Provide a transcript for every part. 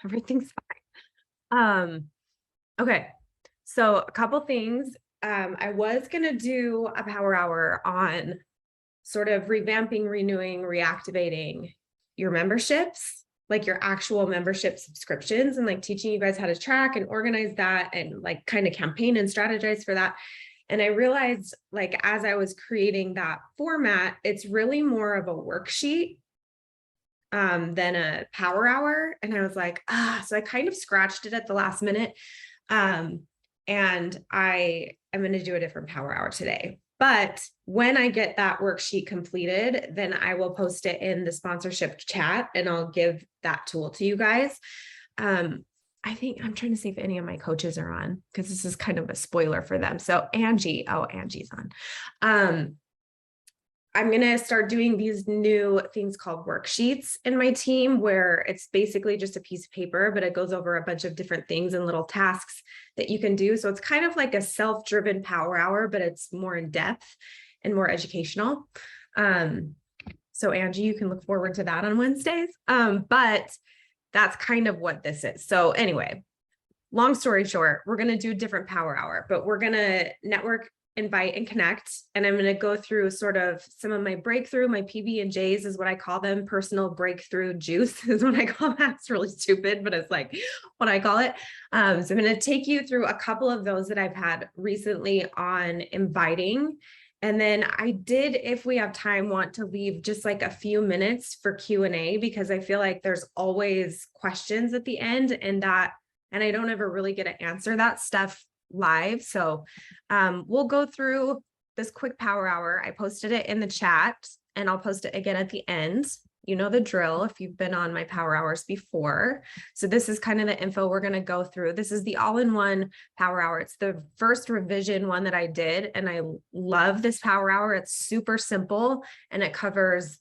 Everything's fine. Okay. So a couple things. I was going to do a power hour on sort of revamping, renewing, reactivating your memberships, like your actual membership subscriptions, and like teaching you guys how to track and organize that and like kind of campaign and strategize for that. And I realized, like, as I was creating that format, it's really more of a worksheet than a power hour. And I was like, so I kind of scratched it at the last minute. And I am going to do a different power hour today. But when I get that worksheet completed, then I will post it in the sponsorship chat and I'll give that tool to you guys. I think I'm trying to see if any of my coaches are on, because this is kind of a spoiler for them. So Angie, Angie's on. I'm going to start doing these new things called worksheets in my team, where it's basically just a piece of paper, but it goes over a bunch of different things and little tasks that you can do. So it's kind of like a self-driven power hour, but it's more in depth and more educational. So Angie, you can look forward to that on Wednesdays. But that's kind of what this is. So anyway, long story short, we're going to do a different power hour, but we're going to network, invite, and connect. And I'm going to go through sort of some of my breakthrough, my PB and J's is what I call them. Personal breakthrough juice is what I call that. It's really stupid, but it's like what I call it. So I'm going to take you through a couple of those that I've had recently on inviting. And then I did, if we have time, want to leave just like a few minutes for Q&A, because I feel like there's always questions at the end, and I don't ever really get to answer that stuff live. So we'll go through this quick power hour. I posted it in the chat and I'll post it again at the end. You know the drill if you've been on my power hours before. So this is kind of the info we're going to go through. This is the all-in-one power hour. It's the first revision one that I did, and I love this power hour. It's super simple and it covers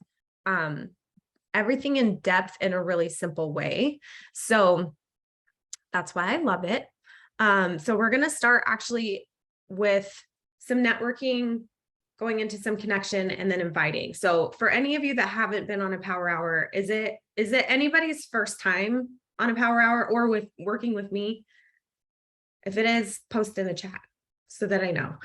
everything in depth in a really simple way. So that's why I love it. So we're going to start actually with some networking, going into some connection, and then inviting. So for any of you that haven't been on a power hour, is it anybody's first time on a power hour or with working with me? If it is, post in the chat so that I know.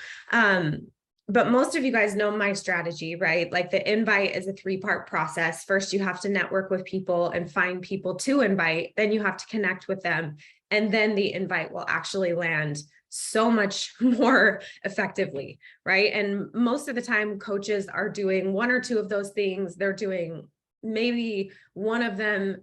But most of you guys know my strategy, right? Like the invite is a 3-part process. First, you have to network with people and find people to invite. Then you have to connect with them. And then the invite will actually land so much more effectively, right? And most of the time, coaches are doing 1 or 2 of those things. They're doing maybe one of them,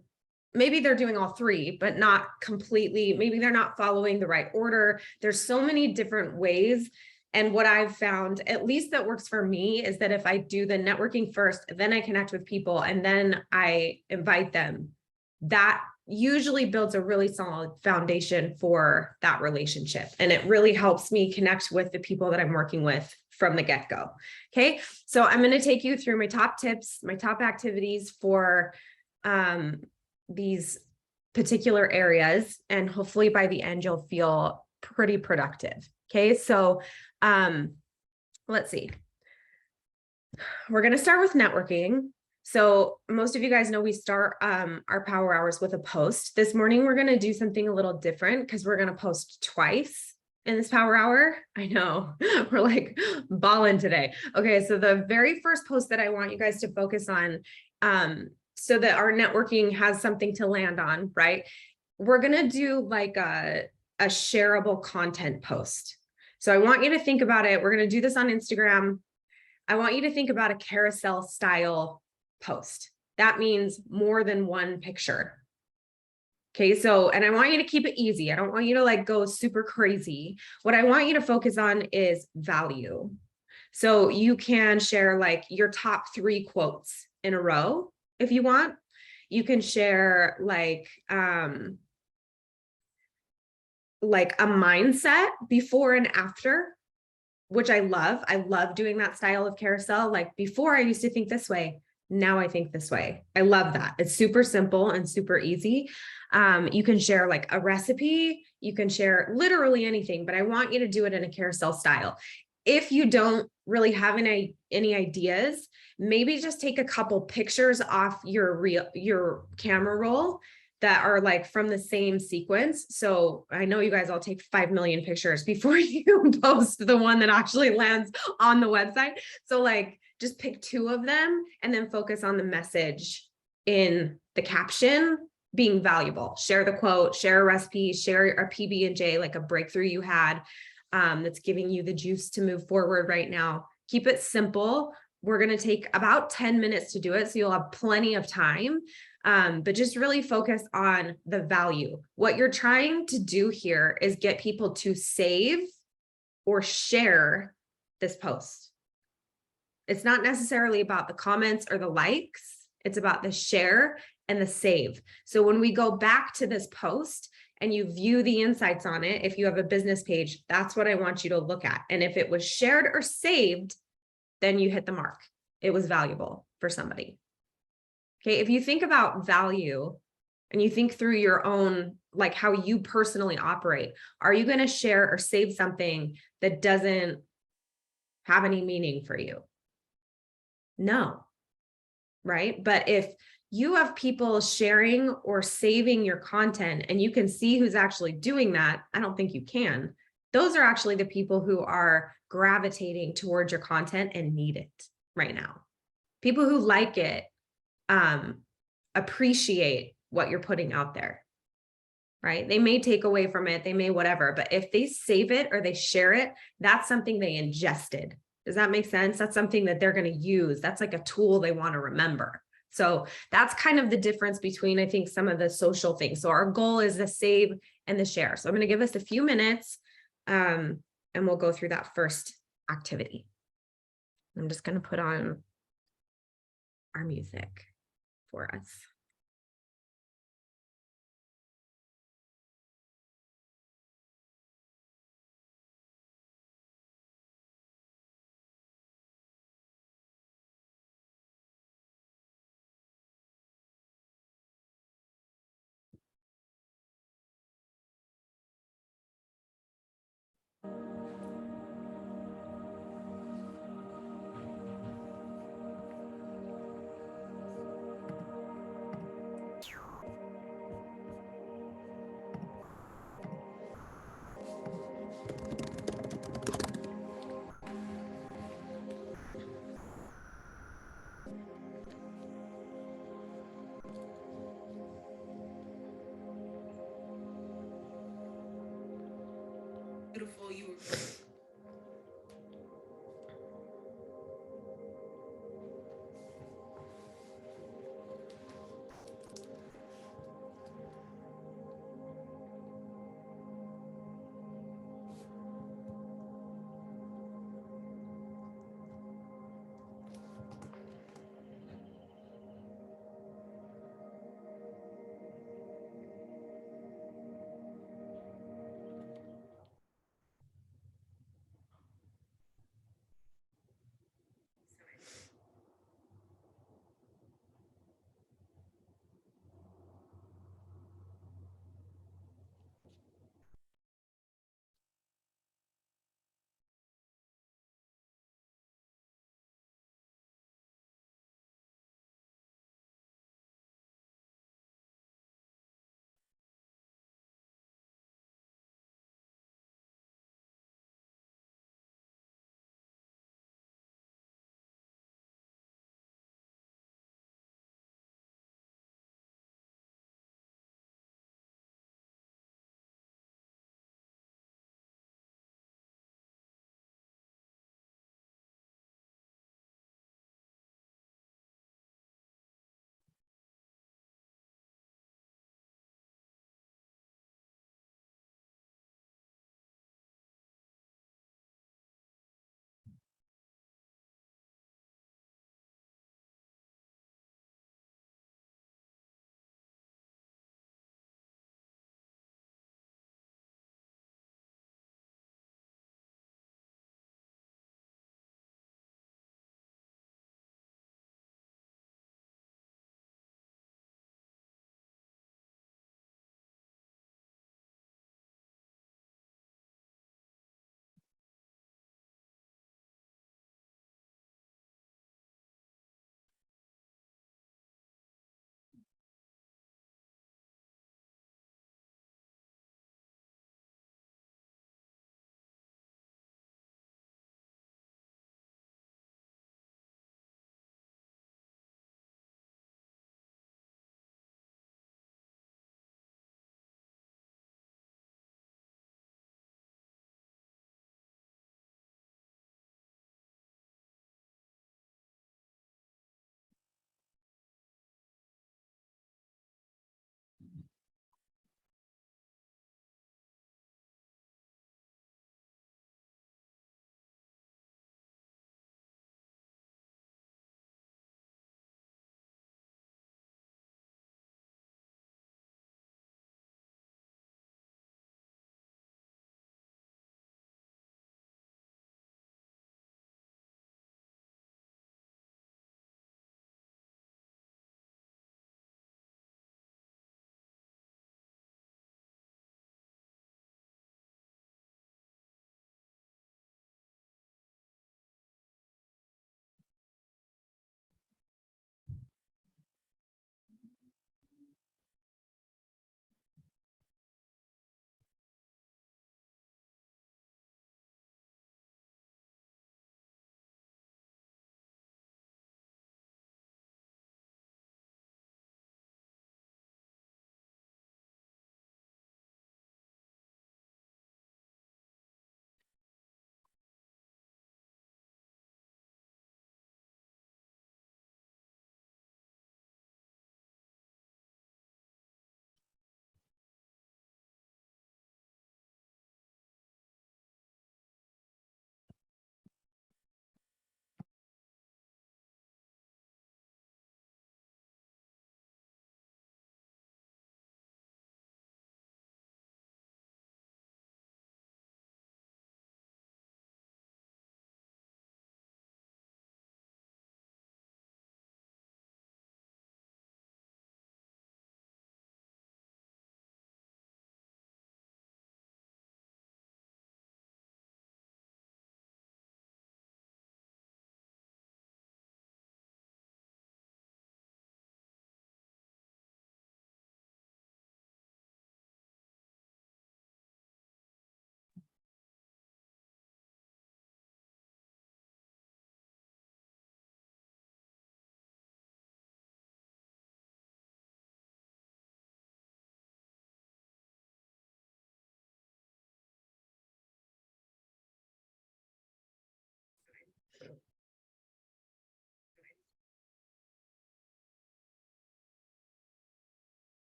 maybe they're doing all 3, but not completely. Maybe they're not following the right order. There's so many different ways. And what I've found, at least that works for me, is that if I do the networking first, then I connect with people, and then I invite them, that usually builds a really solid foundation for that relationship. And it really helps me connect with the people that I'm working with from the get-go. Okay. So I'm going to take you through my top tips, my top activities for these particular areas. And hopefully by the end, you'll feel pretty productive. Okay. So let's see. We're going to start with networking. So most of you guys know we start our power hours with a post. This morning, we're going to do something a little different because we're going to post twice in this power hour. I know we're like balling today. Okay. So the very first post that I want you guys to focus on, so that our networking has something to land on, right? We're going to do like a shareable content post. So I want you to think about it. We're going to do this on Instagram. I want you to think about a carousel style post. That means more than one picture. Okay. So, and I want you to keep it easy. I don't want you to like go super crazy. What I want you to focus on is value. So you can share like your top 3 quotes in a row if you want. You can share like a mindset before and after, which I love. I love doing that style of carousel. Like before I used to think this way. Now I think this way. I love that. It's super simple and super easy. You can share like a recipe. You can share literally anything, but I want you to do it in a carousel style. If you don't really have any ideas, maybe just take a couple pictures off your camera roll that are like from the same sequence. So I know you guys all take 5 million pictures before you post the one that actually lands on the website. So like just pick 2 of them and then focus on the message in the caption being valuable. Share the quote, share a recipe, share a PB&J, like a breakthrough you had that's giving you the juice to move forward right now. Keep it simple. We're going to take about 10 minutes to do it, so you'll have plenty of time. But just really focus on the value. What you're trying to do here is get people to save or share this post. It's not necessarily about the comments or the likes. It's about the share and the save. So when we go back to this post and you view the insights on it, if you have a business page, that's what I want you to look at. And if it was shared or saved, then you hit the mark. It was valuable for somebody. Okay, if you think about value and you think through your own, like how you personally operate, are you going to share or save something that doesn't have any meaning for you? No, right? But if you have people sharing or saving your content and you can see who's actually doing that, I don't think you can. Those are actually the people who are gravitating towards your content and need it right now. People who like it, appreciate what you're putting out there, right? They may take away from it, they may whatever, but if they save it or they share it, that's something they ingested. Does that make sense? That's something that they're going to use. That's like a tool they want to remember. So that's kind of the difference between, I think, some of the social things. So our goal is the save and the share. So I'm going to give us a few minutes and we'll go through that first activity. I'm just going to put on our music for us. Beautiful, you were great.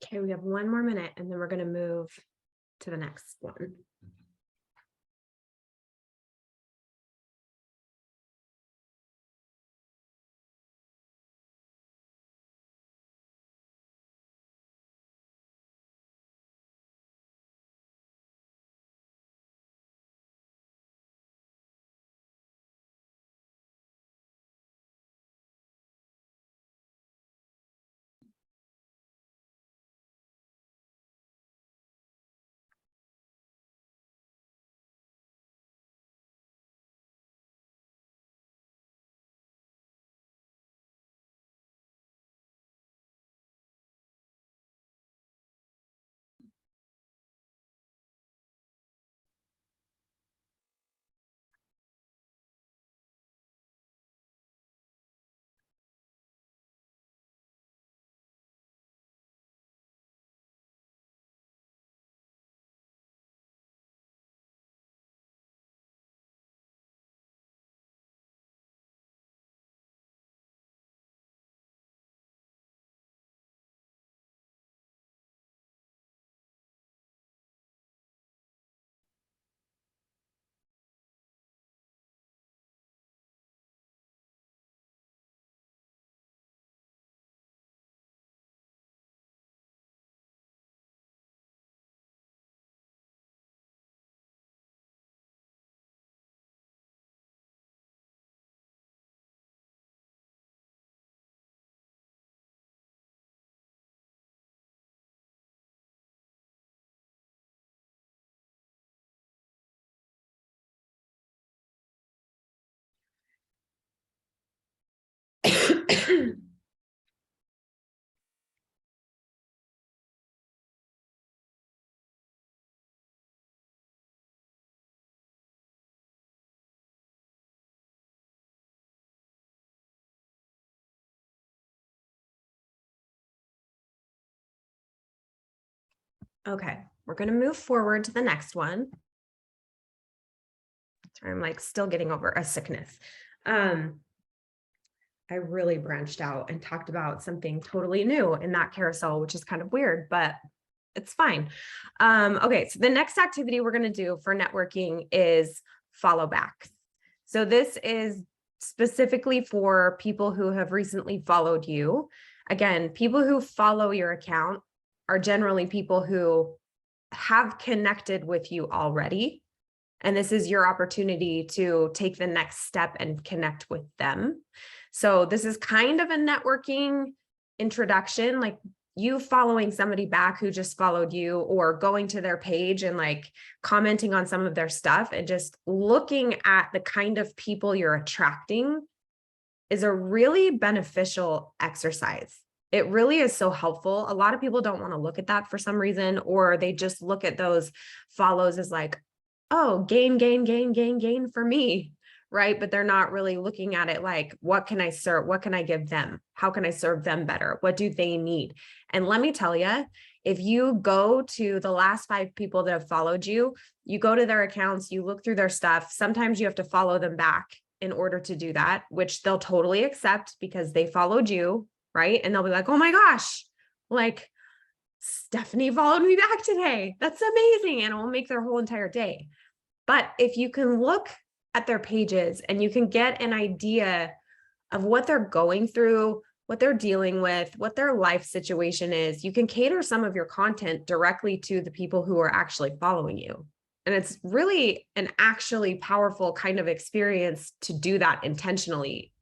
Okay, we have one more minute and then we're going to move to the next one. Okay, we're going to move forward to the next one. Sorry, I'm like still getting over a sickness. I really branched out and talked about something totally new in that carousel, which is kind of weird, but it's fine. Okay, so the next activity we're going to do for networking is follow backs. So this is specifically for people who have recently followed you. Again, people who follow your account are generally people who have connected with you already. And this is your opportunity to take the next step and connect with them. So this is kind of a networking introduction, like you following somebody back who just followed you, or going to their page and like commenting on some of their stuff and just looking at the kind of people you're attracting is a really beneficial exercise. It really is so helpful. A lot of people don't want to look at that for some reason, or they just look at those follows as like, oh, gain for me, right? But they're not really looking at it like, what can I serve? What can I give them? How can I serve them better? What do they need? And let me tell you, if you go to the last 5 people that have followed you, you go to their accounts, you look through their stuff. Sometimes you have to follow them back in order to do that, which they'll totally accept because they followed you, right? And they'll be like, oh my gosh, like Stephanie followed me back today. That's amazing. And it will make their whole entire day. But if you can look at their pages and you can get an idea of what they're going through, what they're dealing with, what their life situation is, you can cater some of your content directly to the people who are actually following you. And it's really an actually powerful kind of experience to do that intentionally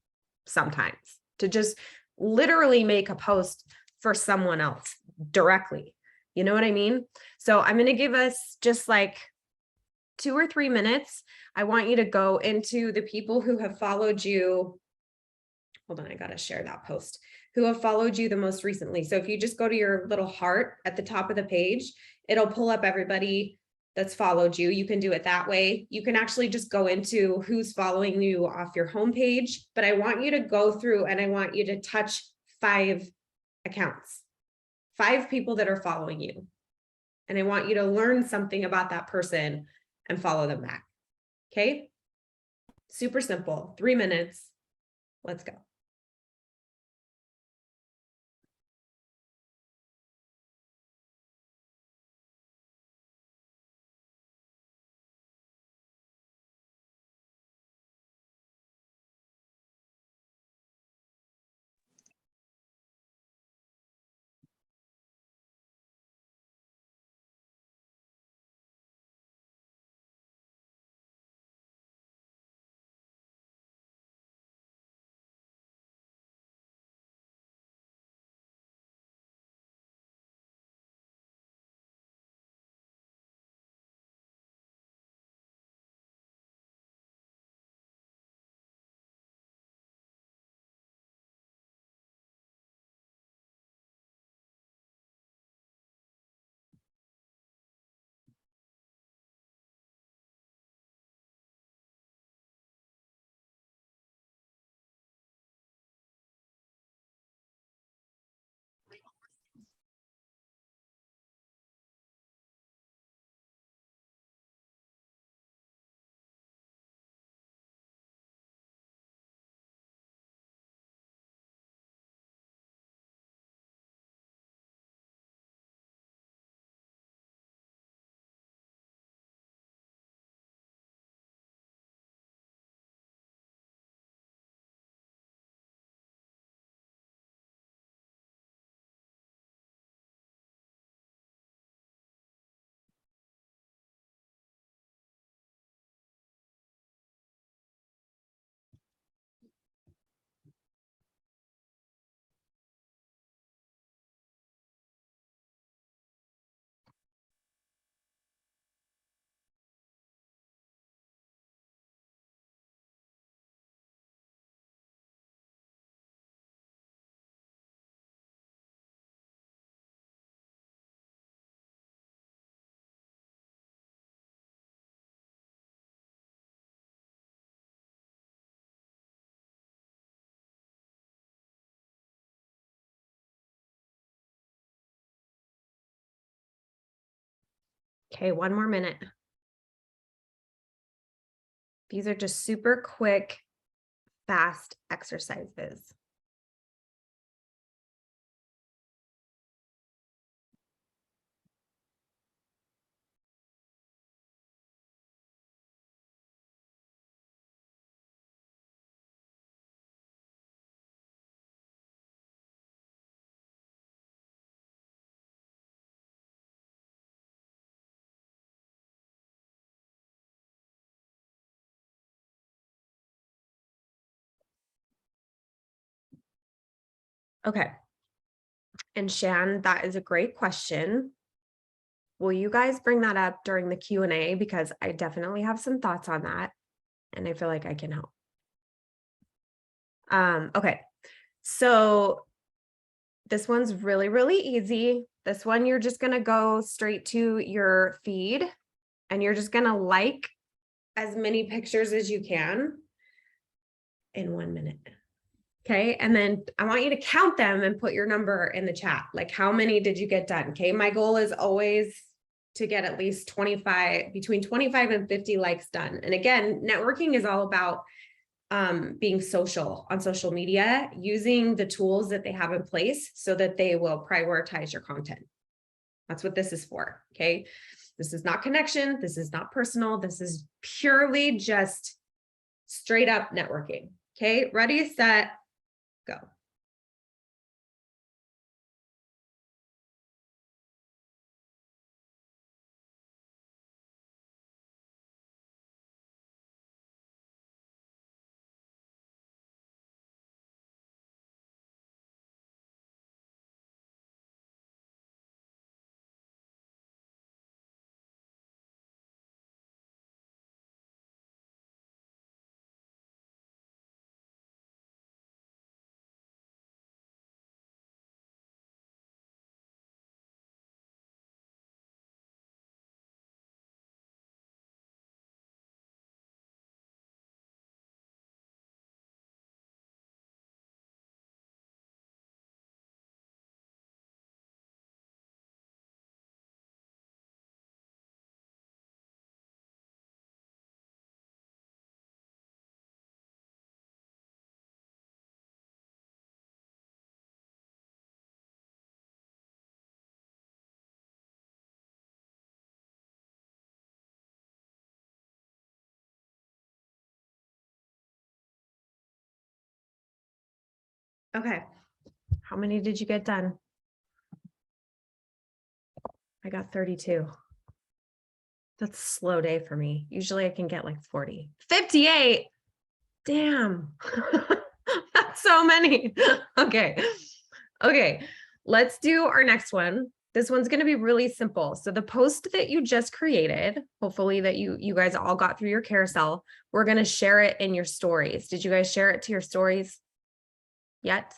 sometimes, to just literally make a post for someone else directly. You know what I mean? So I'm going to give us just like 2 or 3 minutes. I want you to go into the people who have followed you. Hold on, I got to share that post. Who have followed you the most recently. So if you just go to your little heart at the top of the page, it'll pull up everybody that's followed you. You can do it that way. You can actually just go into who's following you off your homepage, but I want you to go through and I want you to touch 5 accounts, 5 people that are following you. And I want you to learn something about that person and follow them back. Okay. Super simple. 3 minutes. Let's go. Okay, one more minute. These are just super quick, fast exercises. Okay. And Shan, that is a great question. Will you guys bring that up during the Q&A? Because I definitely have some thoughts on that, and I feel like I can help. Okay. So this one's really, really easy. This one, you're just going to go straight to your feed and you're just going to like as many pictures as you can in 1 minute. Okay. And then I want you to count them and put your number in the chat. Like, how many did you get done? Okay. My goal is always to get at least 25, between 25 and 50 likes done. And again, networking is all about being social on social media, using the tools that they have in place so that they will prioritize your content. That's what this is for. Okay. This is not connection. This is not personal. This is purely just straight up networking. Okay. Ready, set, go. Okay. How many did you get done? I got 32. That's a slow day for me. Usually I can get like 40. 58. Damn. That's so many. Okay. Okay. Let's do our next one. This one's going to be really simple. So the post that you just created, hopefully that you guys all got through your carousel, we're going to share it in your stories. Did you guys share it to your stories yet?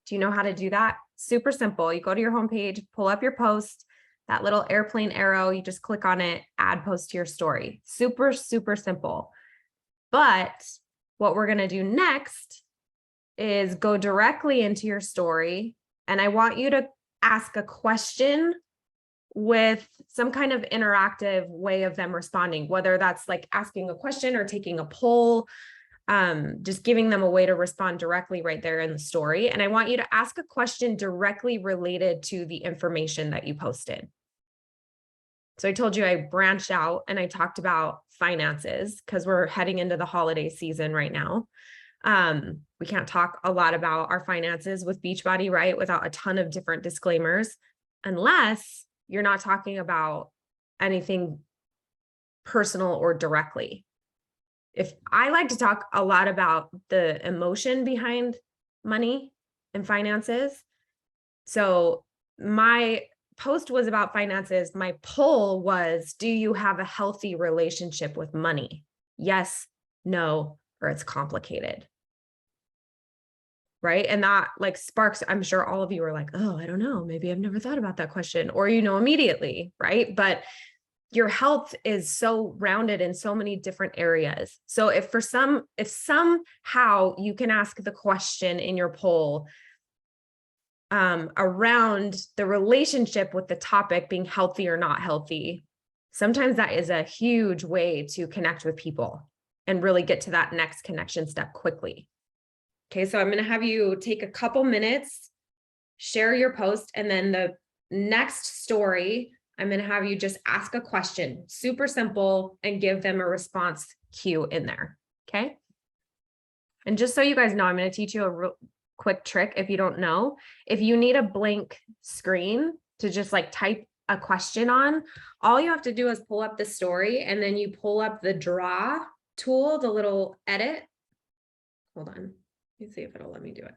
Do you know how to do that? Super simple. You go to your homepage, pull up your post, that little airplane arrow, you just click on it, add post to your story. Super, super simple. But what we're going to do next is go directly into your story. And I want you to ask a question with some kind of interactive way of them responding, whether that's like asking a question or taking a poll, just giving them a way to respond directly right there in the story. And I want you to ask a question directly related to the information that you posted. So I told you I branched out and I talked about finances because we're heading into the holiday season right now. We can't talk a lot about our finances with Beachbody, right? Without a ton of different disclaimers, unless you're not talking about anything personal or directly. If I like to talk a lot about the emotion behind money and finances. So my post was about finances. My poll was, do you have a healthy relationship with money? Yes, no, or it's complicated. Right. And that like sparks, I'm sure all of you are like, oh, I don't know, maybe I've never thought about that question, or, immediately. Right. But your health is so rounded in so many different areas. So if somehow you can ask the question in your poll around the relationship with the topic being healthy or not healthy, Sometimes that is a huge way to connect with people and really get to that next connection step quickly. Okay, so I'm going to have you take a couple minutes, share your post, and then the next story, I'm going to have you just ask a question, super simple, and give them a response cue in there. Okay. And just so you guys know, I'm going to teach you a real quick trick. If you don't know, if you need a blank screen to just like type a question on, all you have to do is pull up the story, and then you pull up the draw tool, the little edit. Hold on. Let me see if it'll let me do it.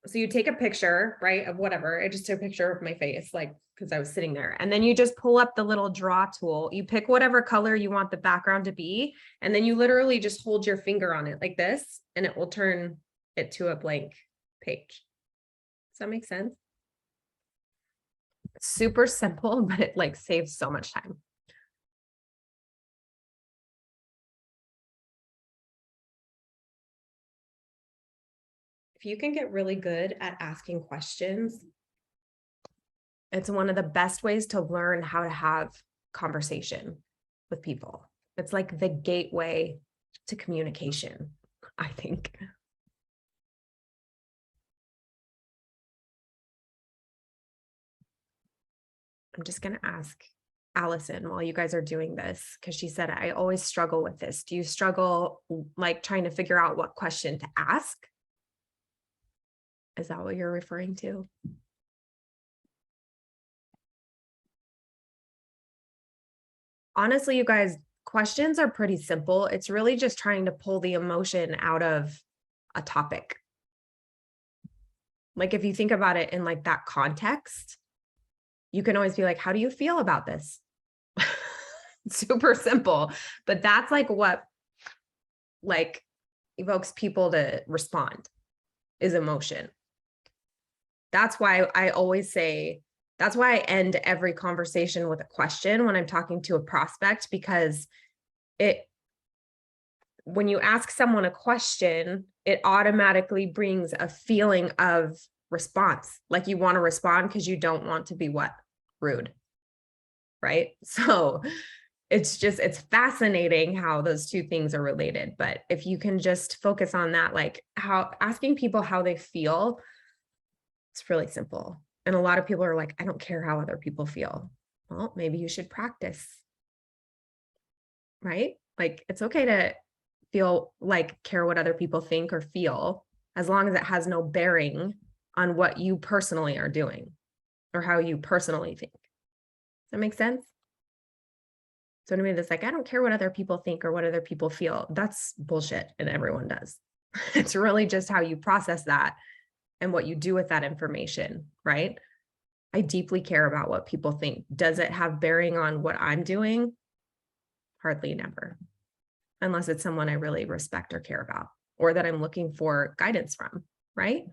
So you take a picture, right, of whatever. I just took a picture of my face, like, because I was sitting there. And then you just pull up the little draw tool. You pick whatever color you want the background to be. And then you literally just hold your finger on it like this, and it will turn it to a blank page. Does that make sense? It's super simple, but it like saves so much time. If you can get really good at asking questions, it's one of the best ways to learn how to have conversation with people. It's like the gateway to communication, I think. I'm just going to ask Allison while you guys are doing this, because she said, I always struggle with this. Do you struggle like trying to figure out what question to ask? Is that what you're referring to? Honestly, you guys, questions are pretty simple. It's really just trying to pull the emotion out of a topic. Like if you think about it in like that context, you can always be like, how do you feel about this? Super simple, but that's like what like evokes people to respond is emotion. That's why I always say, that's why I end every conversation with a question when I'm talking to a prospect, because when you ask someone a question, it automatically brings a feeling of response. Like you want to respond because you don't want to be what? Rude. Right? So it's fascinating how those two things are related. But if you can just focus on that, like how asking people how they feel, it's really simple. And a lot of people are like, I don't care how other people feel. Well, maybe you should practice. Right? Like it's okay to feel like care what other people think or feel, as long as it has no bearing on what you personally are doing or how you personally think. Does that make sense? So anybody that's like, I don't care what other people think or what other people feel, that's bullshit, and everyone does. It's really just how you process that and what you do with that information, right? I deeply care about what people think. Does it have bearing on what I'm doing? Hardly never. Unless it's someone I really respect or care about, or that I'm looking for guidance from, right?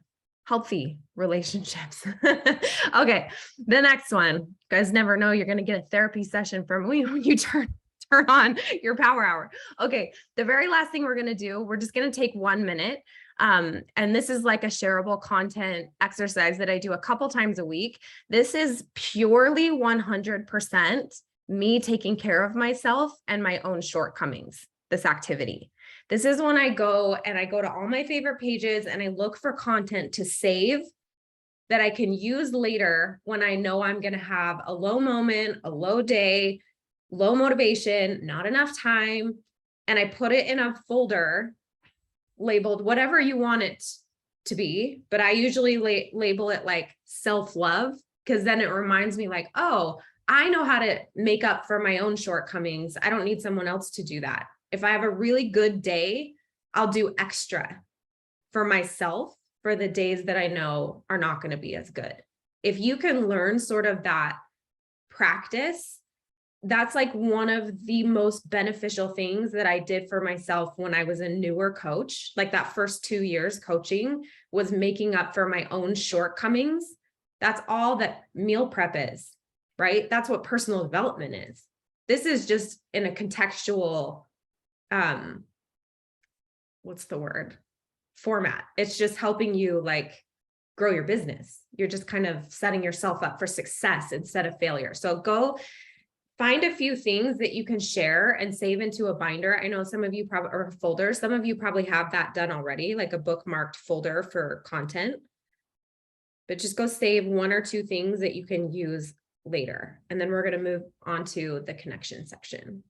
Healthy relationships. Okay, the next one. You guys never know you're going to get a therapy session from me when you turn on your power hour. Okay, the very last thing we're going to do, we're just going to take 1 minute. And this is like a shareable content exercise that I do a couple times a week. This is purely 100% me taking care of myself and my own shortcomings. This activity. This is when I go to all my favorite pages and I look for content to save that I can use later when I know I'm going to have a low moment, a low day, low motivation, not enough time. And I put it in a folder labeled whatever you want it to be. But I usually label it like self-love, because then it reminds me like, oh, I know how to make up for my own shortcomings. I don't need someone else to do that. If I have a really good day, I'll do extra for myself for the days that I know are not going to be as good. If you can learn sort of that practice, that's like one of the most beneficial things that I did for myself when I was a newer coach. Like that first 2 years coaching was making up for my own shortcomings. That's all that meal prep is, right? That's what personal development is. This is just in a contextual what's the word? Format. It's just helping you like grow your business. You're just kind of setting yourself up for success instead of failure. So go find a few things that you can share and save into a binder. I know some of you probably, or folders, some of you probably have that done already, like a bookmarked folder for content. But just go save 1 or 2 things that you can use later. And then we're going to move on to the connection section.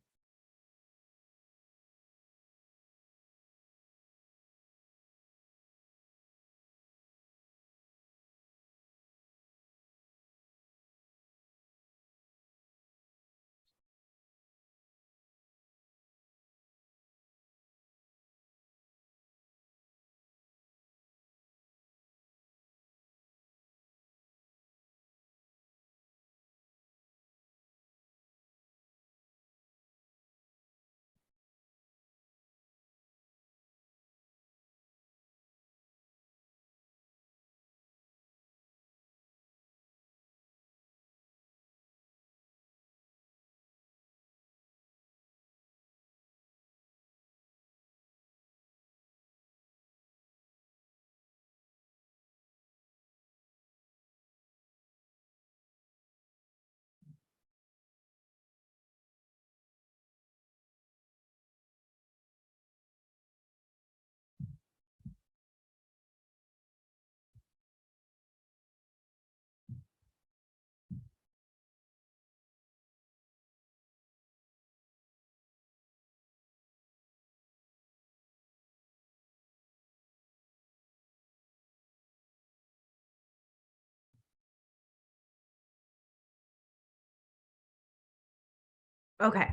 Okay.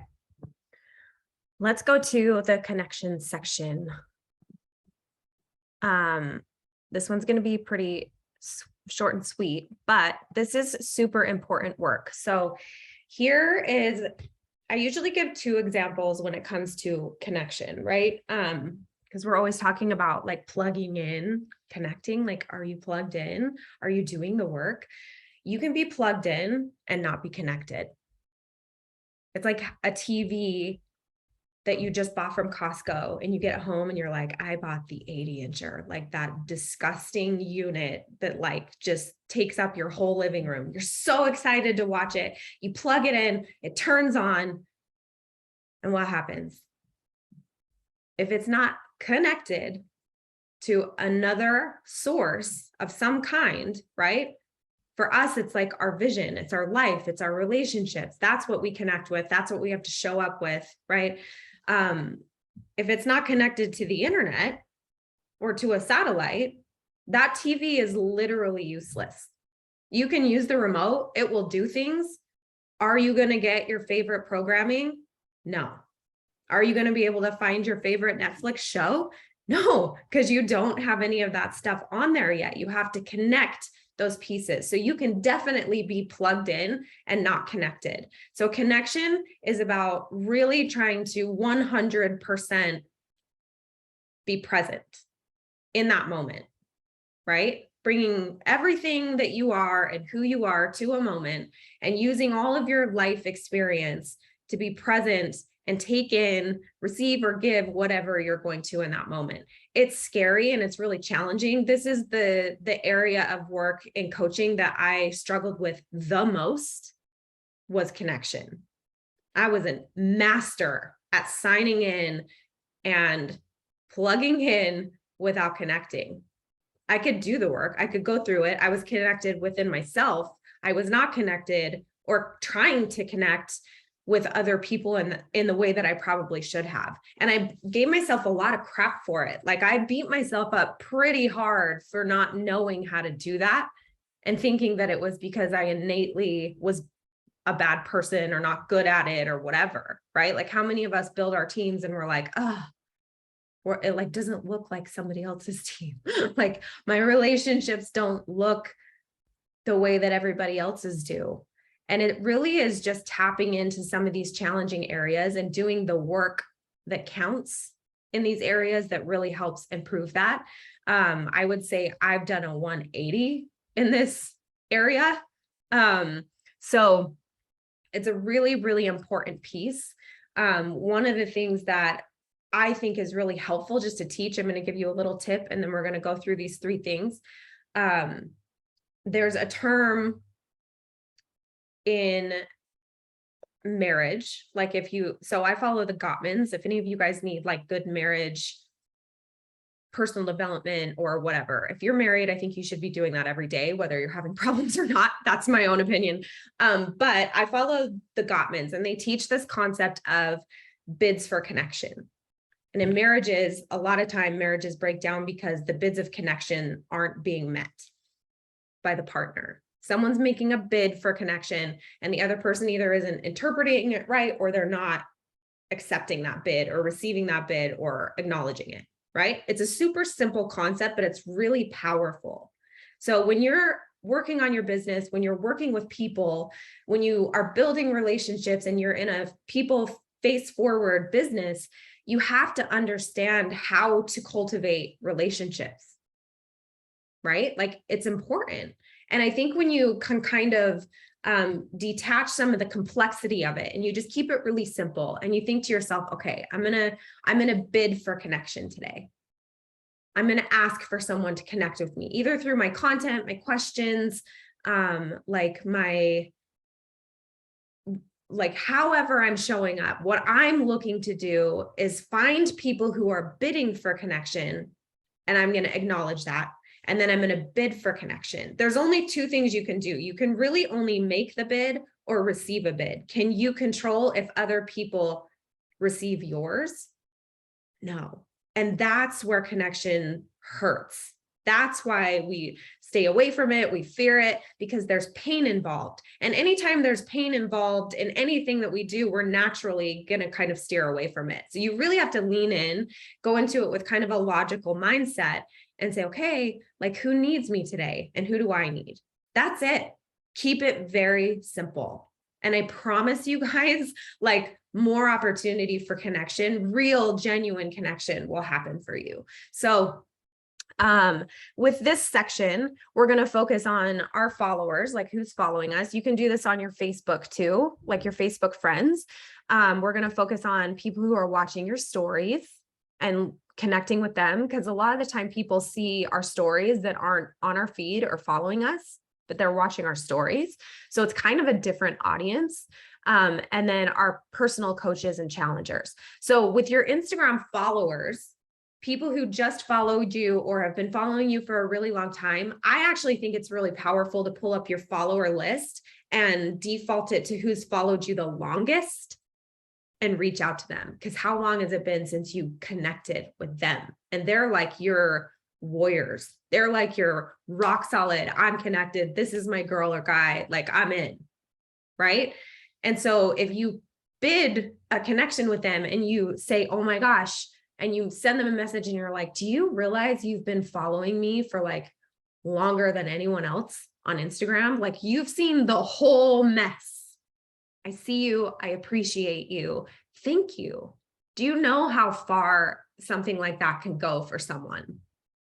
Let's go to the connection section. This one's going to be pretty short and sweet, but this is super important work. So here is, I usually give 2 examples when it comes to connection, right? Because we're always talking about like plugging in, connecting, like, are you plugged in? Are you doing the work? You can be plugged in and not be connected. It's like a TV that you just bought from Costco and you get home and you're like, I bought the 80-incher, like that disgusting unit that like just takes up your whole living room. You're so excited to watch it. You plug it in, it turns on, and what happens? If it's not connected to another source of some kind, right? For us, it's like our vision, it's our life, it's our relationships. That's what we connect with. That's what we have to show up with, right? If it's not connected to the internet or to a satellite, that TV is literally useless. You can use the remote, it will do things. Are you going to get your favorite programming? No. Are you going to be able to find your favorite Netflix show? No, because you don't have any of that stuff on there yet. You have to connect those pieces. So you can definitely be plugged in and not connected. So connection is about really trying to 100% be present in that moment, right? Bringing everything that you are and who you are to a moment and using all of your life experience to be present and take in, receive, or give whatever you're going to in that moment. It's scary and it's really challenging. This is the area of work in coaching that I struggled with the most, was connection. I was a master at signing in and plugging in without connecting. I could do the work. I could go through it. I was connected within myself. I was not connected or trying to connect with other people in the way that I probably should have. And I gave myself a lot of crap for it. Like I beat myself up pretty hard for not knowing how to do that and thinking that it was because I innately was a bad person or not good at it or whatever, right? Like how many of us build our teams and we're like, oh, or it like doesn't look like somebody else's team. Like my relationships don't look the way that everybody else's do. And it really is just tapping into some of these challenging areas and doing the work that counts in these areas that really helps improve that. I would say I've done a 180 in this area. So it's a really, really important piece. One of the things that I think is really helpful just to teach, I'm going to give you a little tip and then we're going to go through these 3 things. there's a term in marriage, like so I follow the Gottmans. If any of you guys need like good marriage, personal development or whatever, if you're married, I think you should be doing that every day, whether you're having problems or not. That's my own opinion. But I follow the Gottmans, and they teach this concept of bids for connection. And in marriages, a lot of time marriages break down because the bids of connection aren't being met by the partner. Someone's making a bid for connection and the other person either isn't interpreting it right, or they're not accepting that bid or receiving that bid or acknowledging it, right? It's a super simple concept, but it's really powerful. So when you're working on your business, when you're working with people, when you are building relationships and you're in a people face forward business, you have to understand how to cultivate relationships, right? Like, it's important. And I think when you can kind of detach some of the complexity of it and you just keep it really simple and you think to yourself, okay, I'm gonna bid for connection today. I'm going to ask for someone to connect with me, either through my content, my questions, however I'm showing up. What I'm looking to do is find people who are bidding for connection, and I'm going to acknowledge that. And then I'm going to bid for connection. There's only two things you can do. You can really only make the bid or receive a bid. Can you control if other people receive yours? No. And that's where connection hurts. That's why we stay away from it. We fear it because there's pain involved. And anytime there's pain involved in anything that we do, we're naturally going to kind of steer away from it. So you really have to lean in, go into it with kind of a logical mindset and say, okay, like, who needs me today? And who do I need? That's it. Keep it very simple. And I promise you guys, like, more opportunity for connection, real, genuine connection will happen for you. So with this section, we're going to focus on our followers, like who's following us. You can do this on your Facebook too, like your Facebook friends. We're going to focus on people who are watching your stories and connecting with them, because a lot of the time people see our stories that aren't on our feed or following us, but they're watching our stories. So it's kind of a different audience. And then our personal coaches and challengers. So with your Instagram followers, people who just followed you or have been following you for a really long time, I actually think it's really powerful to pull up your follower list and default it to who's followed you the longest and reach out to them. Because how long has it been since you connected with them? And they're like your warriors. They're like your rock solid, I'm connected. This is my girl or guy. Like, I'm in, right? And so if you bid a connection with them and you say, oh my gosh, and you send them a message and you're like, do you realize you've been following me for like longer than anyone else on Instagram? Like, you've seen the whole mess. I see you. I appreciate you. Thank you. Do you know how far something like that can go for someone,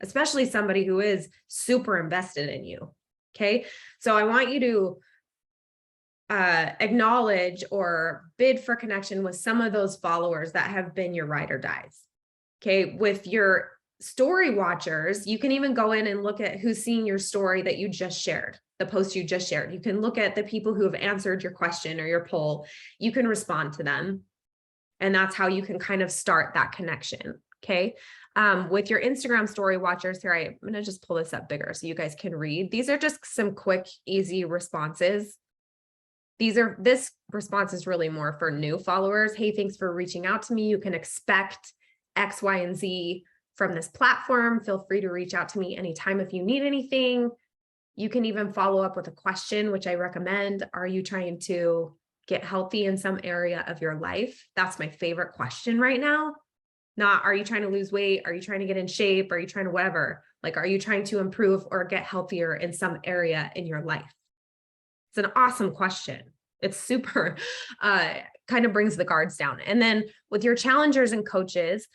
especially somebody who is super invested in you? Okay. So I want you to acknowledge or bid for connection with some of those followers that have been your ride or dies. Okay. With your story watchers, you can even go in and look at who's seen your story that you just shared, the post you just shared. You can look at the people who have answered your question or your poll. You can respond to them. And that's how you can kind of start that connection. Okay. With your Instagram story watchers here, I'm going to just pull this up bigger so you guys can read. These are just some quick, easy responses. This response is really more for new followers. Hey, thanks for reaching out to me. You can expect X, Y, and Z from this platform. Feel free to reach out to me anytime if you need anything. You can even follow up with a question, which I recommend. Are you trying to get healthy in some area of your life? That's my favorite question right now. Not, are you trying to lose weight? Are you trying to get in shape? Are you trying to whatever? Like, are you trying to improve or get healthier in some area in your life? It's an awesome question. It's super, kind of brings the guards down. And then with your challengers and coaches,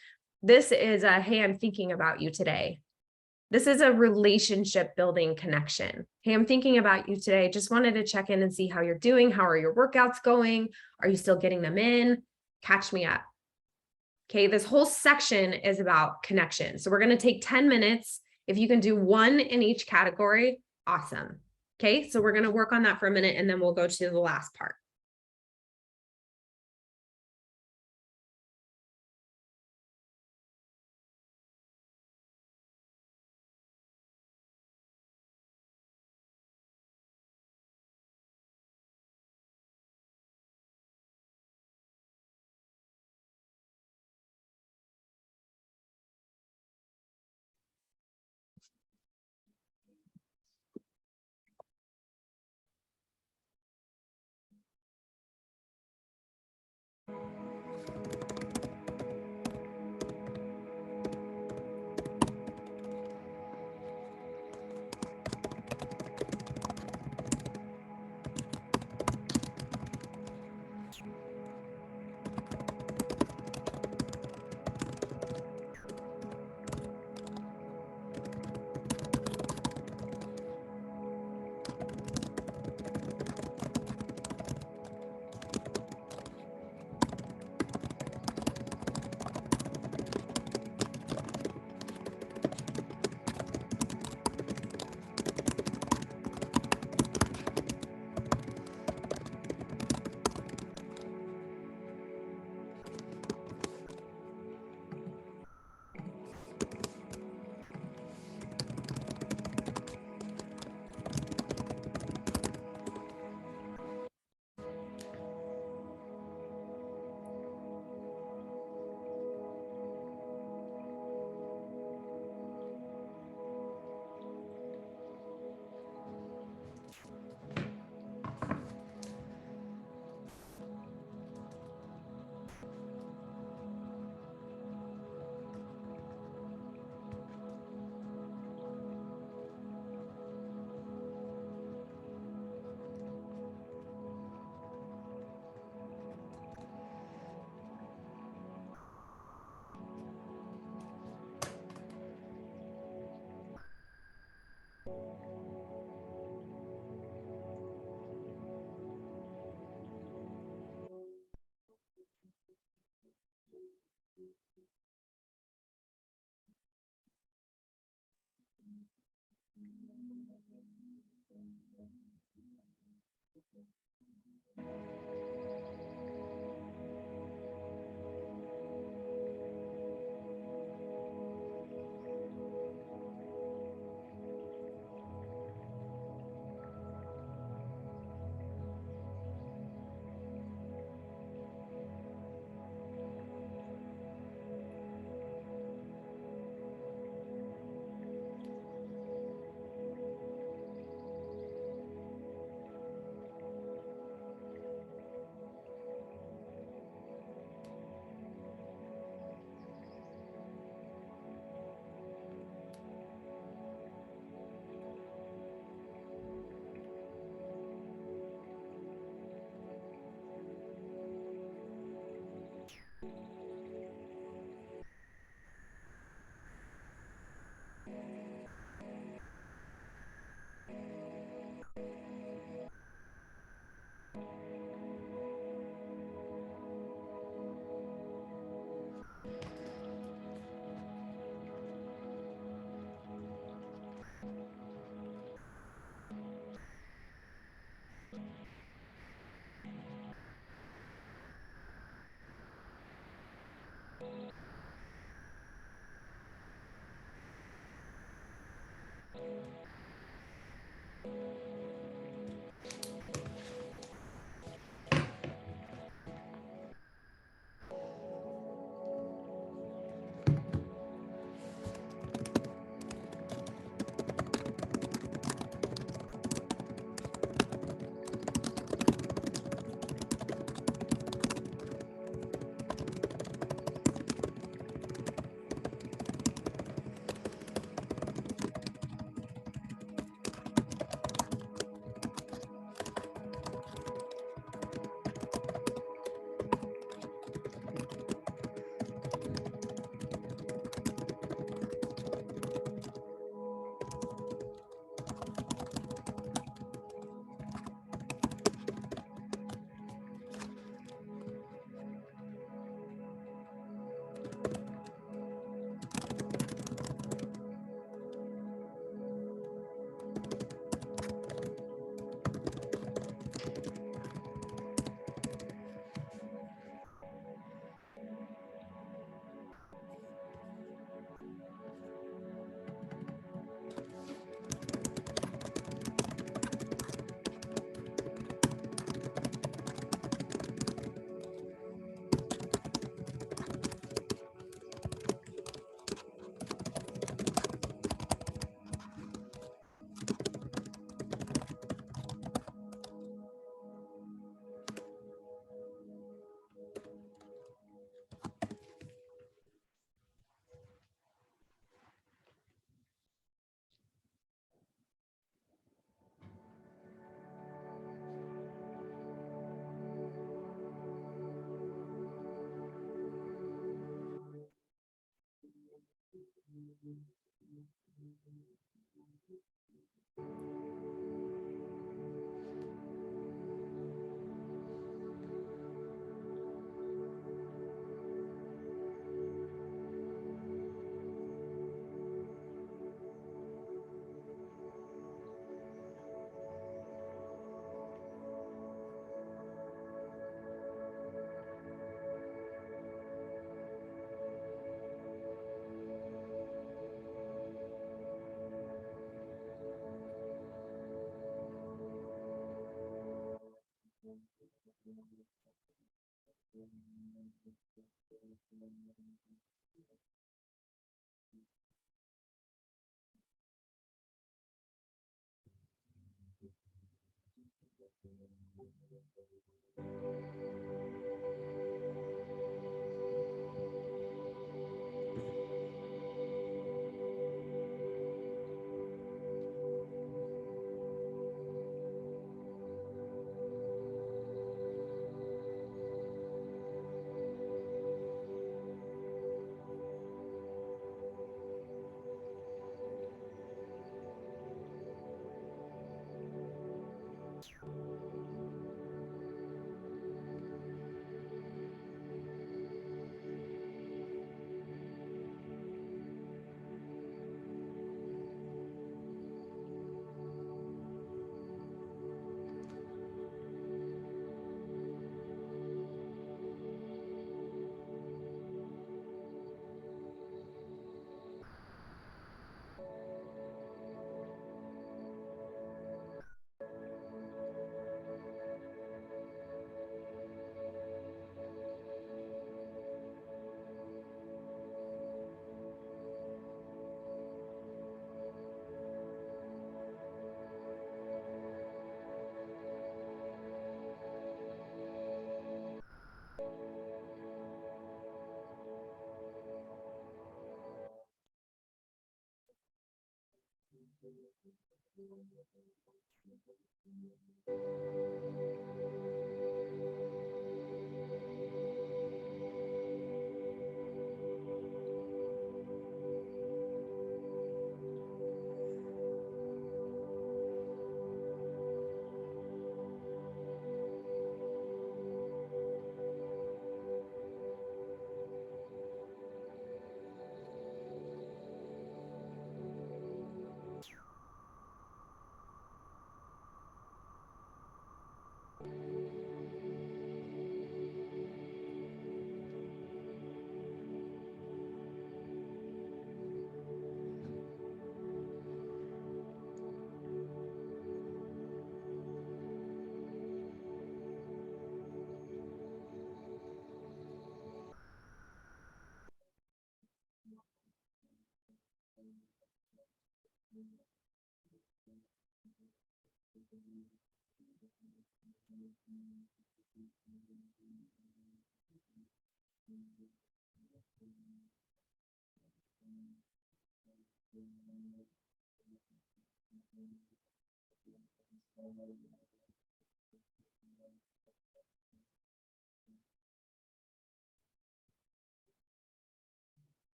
this is a, hey, I'm thinking about you today. This is a relationship building connection. Hey, I'm thinking about you today. Just wanted to check in and see how you're doing. How are your workouts going? Are you still getting them in? Catch me up. Okay, this whole section is about connection. So we're going to take 10 minutes If you can do one in each category, awesome. Okay, so we're going to work on that for a minute and then we'll go to the last part.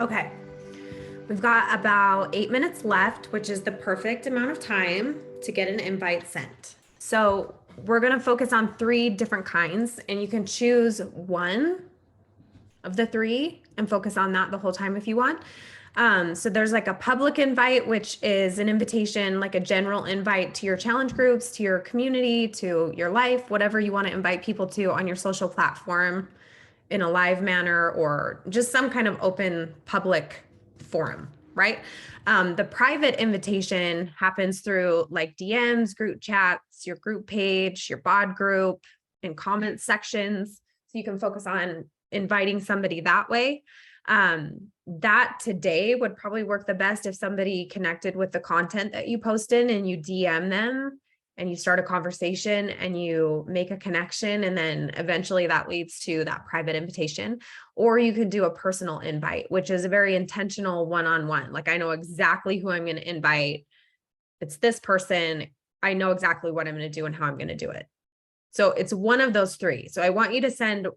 Okay. We've got about 8 minutes left, which is the perfect amount of time to get an invite sent. So we're going to focus on 3 different kinds, and you can choose one of the 3 and focus on that the whole time if you want. So there's like a public invite, which is an invitation, like a general invite to your challenge groups, to your community, to your life, whatever you want to invite people to on your social platform in a live manner or just some kind of open public forum, right? The private invitation happens through like DMs, group chats, your group page, your bod group, and comment sections. So you can focus on inviting somebody that way. That today would probably work the best if somebody connected with the content that you posted and you DM them and you start a conversation and you make a connection, and then eventually that leads to that private invitation. Or you could do a personal invite, which is a very intentional one-on-one. Like, I know exactly who I'm going to invite. It's this person. I know exactly what I'm going to do and how I'm going to do it. So it's one of those 3. So I want you to send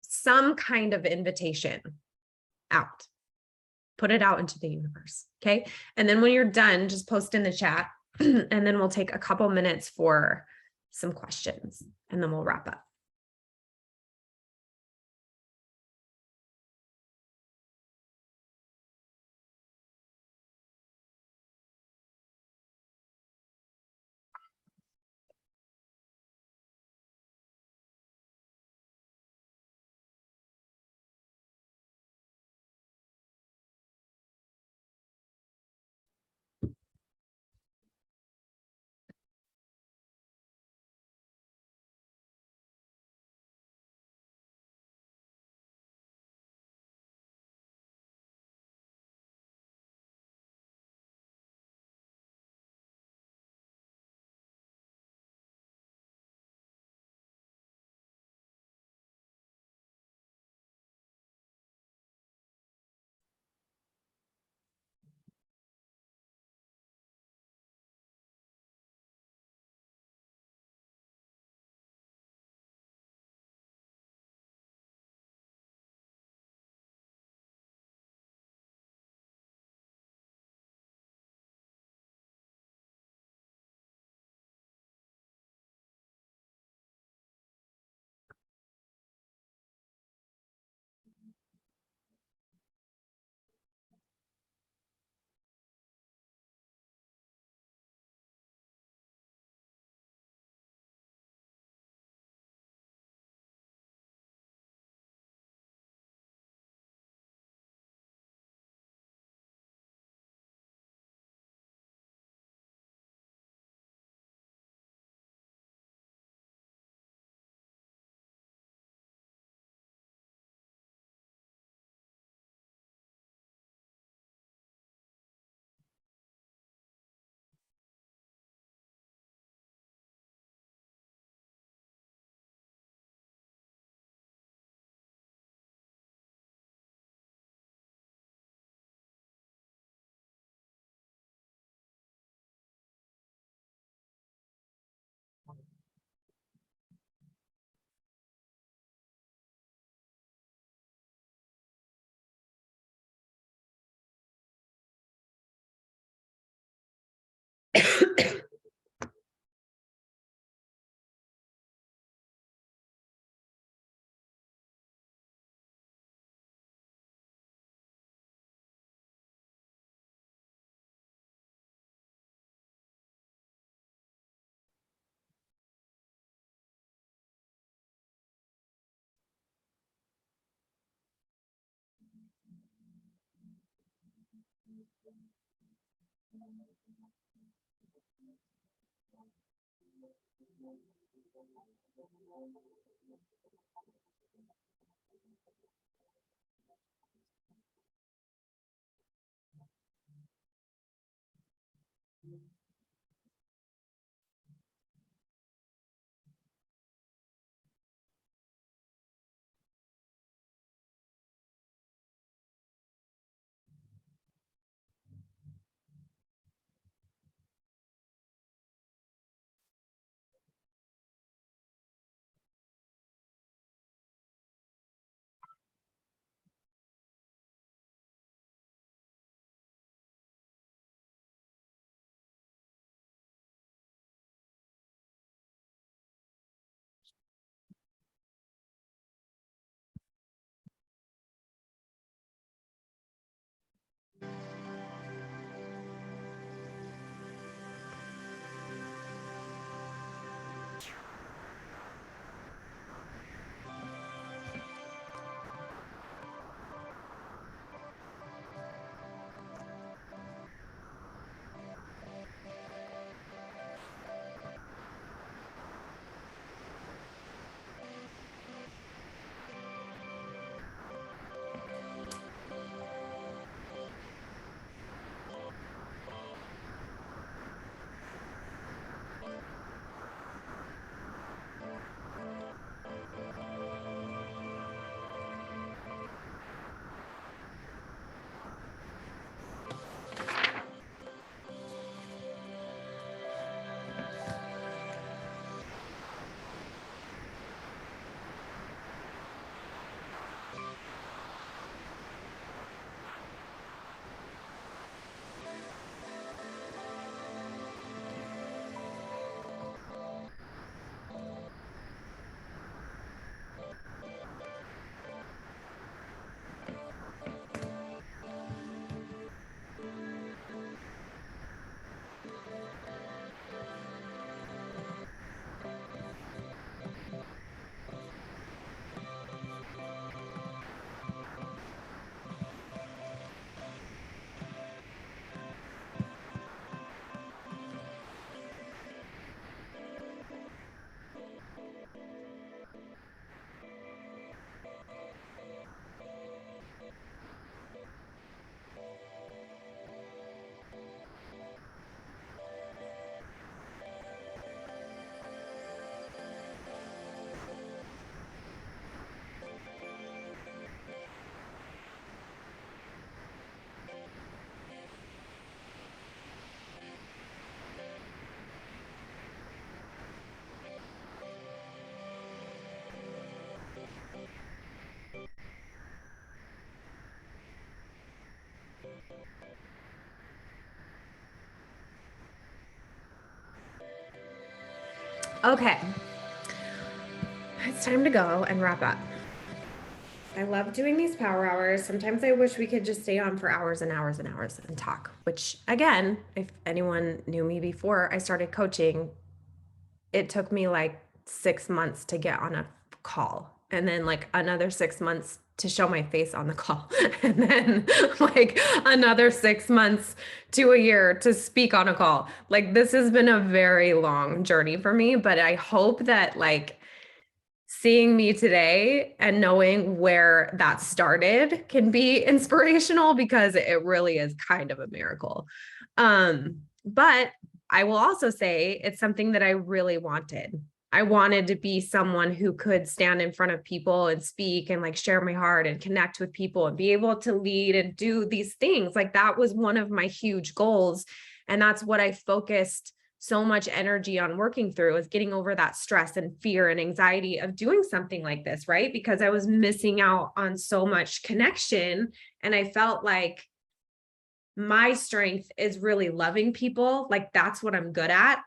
some kind of invitation out. Put it out into the universe. Okay. And then when you're done, just post in the chat. And then we'll take a couple minutes for some questions, and then we'll wrap up. Okay. It's time to go and wrap up. I love doing these power hours. Sometimes I wish we could just stay on for hours and hours and hours and talk, which again, if anyone knew me before I started coaching, it took me like 6 months to get on a call and then like another 6 months to show my face on the call and then like another 6 months to a year to speak on a call. Like this has been a very long journey for me, but I hope that like seeing me today and knowing where that started can be inspirational because it really is kind of a miracle. But I will also say it's something that I really wanted. I wanted to be someone who could stand in front of people and speak and like share my heart and connect with people and be able to lead and do these things. Like that was one of my huge goals. And that's what I focused so much energy on working through, is getting over that stress and fear and anxiety of doing something like this, right? Because I was missing out on so much connection. And I felt like my strength is really loving people. Like that's what I'm good at.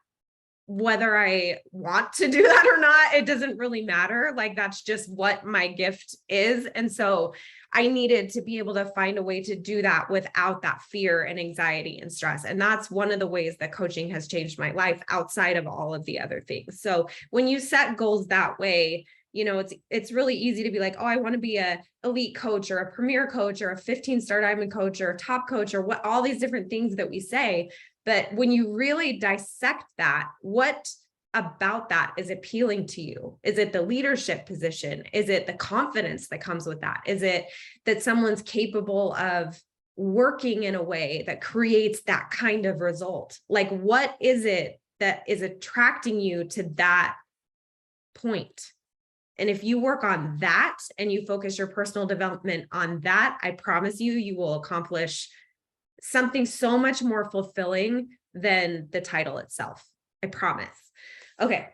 Whether I want to do that or not, it doesn't really matter. Like that's just what my gift is. And so I needed to be able to find a way to do that without that fear and anxiety and stress. And that's one of the ways that coaching has changed my life outside of all of the other things. So when you set goals that way, you know, it's really easy to be like, oh, I want to be a elite coach or a premier coach or a 15-star diamond coach or a top coach or what, all these different things that we say. But when you really dissect that, what about that is appealing to you? Is it the leadership position? Is it the confidence that comes with that? Is it that someone's capable of working in a way that creates that kind of result? Like, what is it that is attracting you to that point? And if you work on that and you focus your personal development on that, I promise you, you will accomplish something so much more fulfilling than the title itself. I promise. Okay.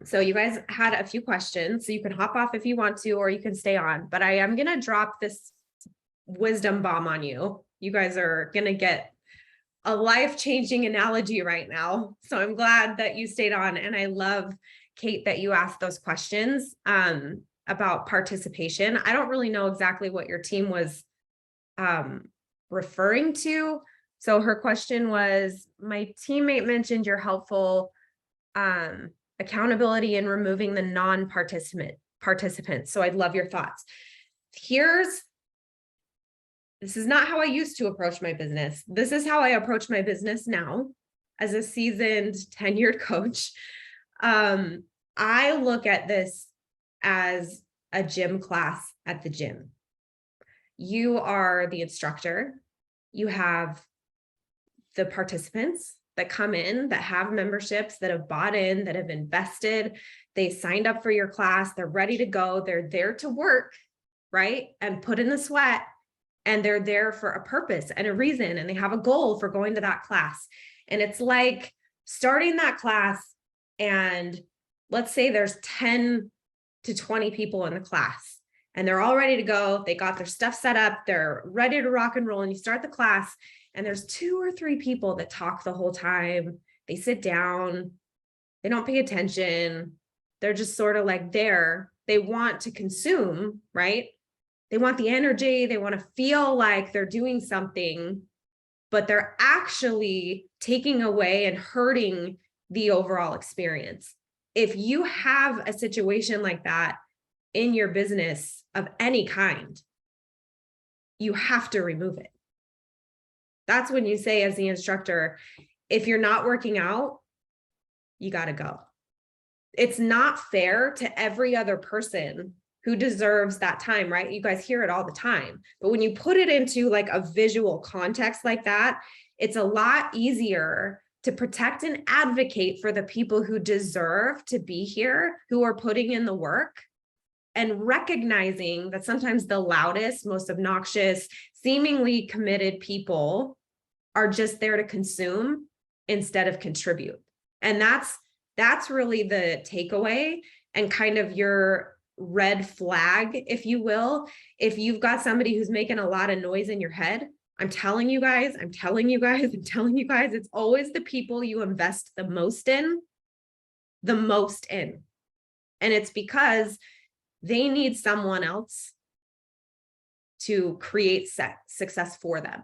So you guys had a few questions, so you can hop off if you want to, or you can stay on, but I am going to drop this wisdom bomb on you. You guys are going to get a life-changing analogy right now. So I'm glad that you stayed on. And I love, Kate, that you asked those questions about participation. I don't really know exactly what your team was referring to. So her question was, my teammate mentioned your helpful accountability in removing the non-participants. So I'd love your thoughts. This is not how I used to approach my business. This is how I approach my business now as a seasoned, tenured coach. I look at this as a gym class at the gym. You are the instructor. You have the participants that come in, that have memberships, that have bought in, that have invested. They signed up for your class. They're ready to go. They're there to work, right? And put in the sweat. And they're there for a purpose and a reason. And they have a goal for going to that class. And it's like starting that class, and let's say there's 10 to 20 people in the class and they're all ready to go. They got their stuff set up. They're ready to rock and roll. And you start the class and there's 2 or 3 people that talk the whole time. They sit down. They don't pay attention. They're just sort of like there. They want to consume, right? They want the energy. They want to feel like they're doing something, but they're actually taking away and hurting the overall experience. If you have a situation like that in your business of any kind, you have to remove it. That's when you say, as the instructor, if you're not working out, you got to go. It's not fair to every other person who deserves that time, right? You guys hear it all the time. But when you put it into like a visual context like that, it's a lot easier to protect and advocate for the people who deserve to be here, who are putting in the work, and recognizing that sometimes the loudest, most obnoxious, seemingly committed people are just there to consume instead of contribute. And that's really the takeaway and kind of your red flag, if you will. If you've got somebody who's making a lot of noise in your head, I'm telling you guys, it's always the people you invest the most in. And it's because they need someone else to create success for them.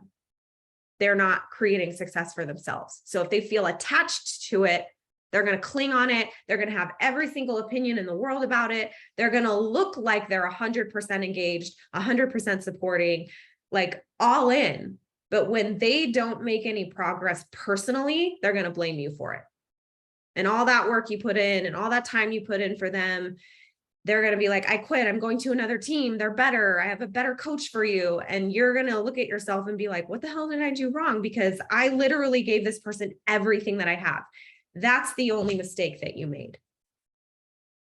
They're not creating success for themselves. So if they feel attached to it, they're going to cling on it. They're going to have every single opinion in the world about it. They're going to look like they're 100% engaged, 100% supporting, like all in. But when they don't make any progress personally, they're going to blame you for it. And all that work you put in and all that time you put in for them, they're going to be like, I quit. I'm going to another team. They're better. I have a better coach for you. And you're going to look at yourself and be like, what the hell did I do wrong? Because I literally gave this person everything that I have. That's the only mistake that you made.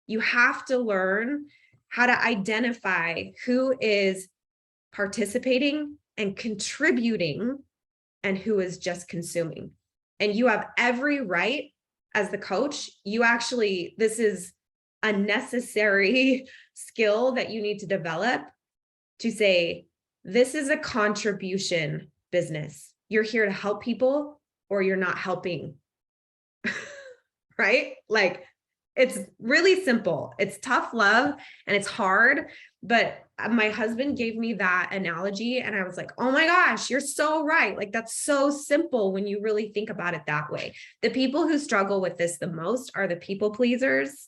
You have to learn how to identify who is participating and contributing and who is just consuming. And you have every right as the coach. This is a necessary skill that you need to develop to say, this is a contribution business. you're here to help people or you're not helping. Right? Like, it's really simple. It's tough love and it's hard, but my husband gave me that analogy and I was like, oh my gosh, you're so right. Like, that's so simple when you really think about it that way. The people who struggle with this the most are the people pleasers,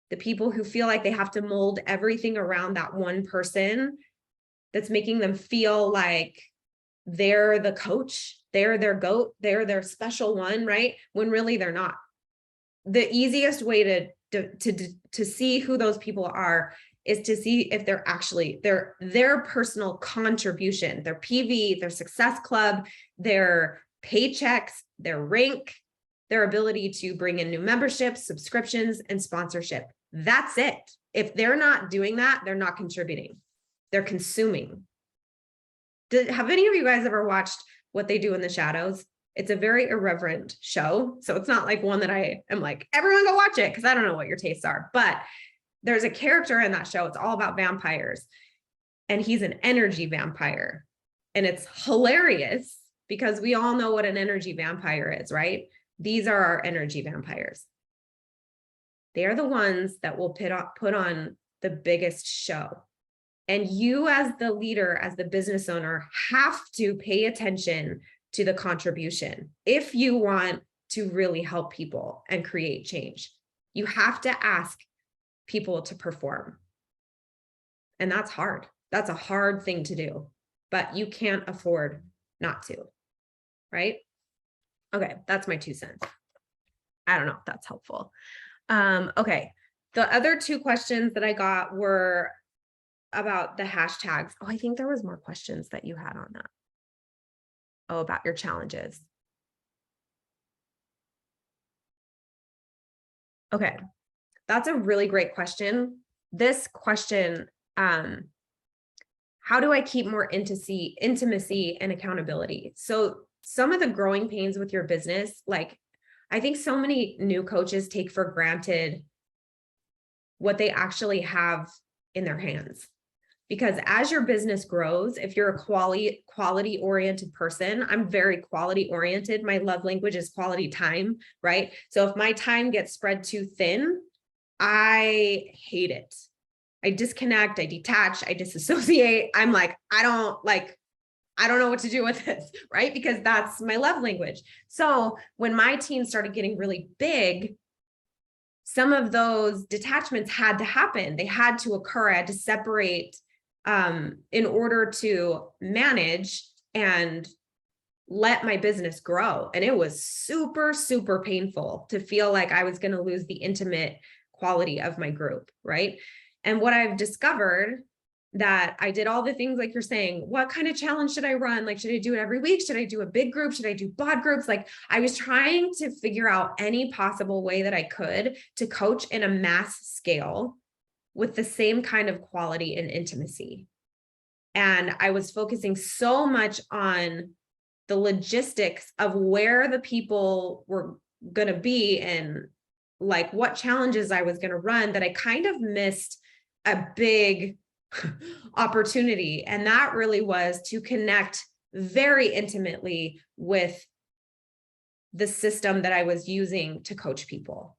the people who feel like they have to mold everything around that one person that's making them feel like they're the coach, they're their goat, they're their special one, right? When really they're not. The easiest way to see who those people are is to see if they're actually their personal contribution, their PV, their success club, their paychecks, their rank, their ability to bring in new memberships, subscriptions, and sponsorship. That's it. If they're not doing that, they're not contributing. They're consuming. Have any of you guys ever watched What They Do in the Shadows? It's a very irreverent show. So it's not like one that I am like, everyone go watch it, because I don't know what your tastes are. But there's a character in that show. It's all about vampires. And he's an energy vampire. And it's hilarious because we all know what an energy vampire is, right? These are our energy vampires. They are the ones that will put on the biggest show. And you, as the leader, as the business owner, have to pay attention to the contribution. If you want to really help people and create change, you have to ask people to perform. And that's hard. That's a hard thing to do, but you can't afford not to, right? Okay, that's my 2 cents. I don't know if that's helpful. Okay, the other 2 questions that I got were about the hashtags. Oh, I think there was more questions that you had on that. Oh, about your challenges. Okay, that's a really great question. This question, how do I keep more intimacy and accountability? So some of the growing pains with your business, like I think so many new coaches take for granted what they actually have in their hands. Because as your business grows, if you're a quality oriented person, I'm very quality oriented. My love language is quality time, right? So if my time gets spread too thin, I hate it. I disconnect, I detach, I disassociate. I'm like, I don't know what to do with this, right? Because that's my love language. So when my team started getting really big, some of those detachments had to happen. They had to occur. I had to separate in order to manage and let my business grow. And it was super, super painful to feel like I was going to lose the intimate quality of my group, right? And what I've discovered, that I did all the things like you're saying, what kind of challenge should I run? Like, should I do it every week? Should I do a big group? Should I do bod groups? Like, I was trying to figure out any possible way that I could to coach in a mass scale with the same kind of quality and intimacy. And I was focusing so much on the logistics of where the people were going to be and like what challenges I was going to run, that I kind of missed a big opportunity. And that really was to connect very intimately with the system that I was using to coach people.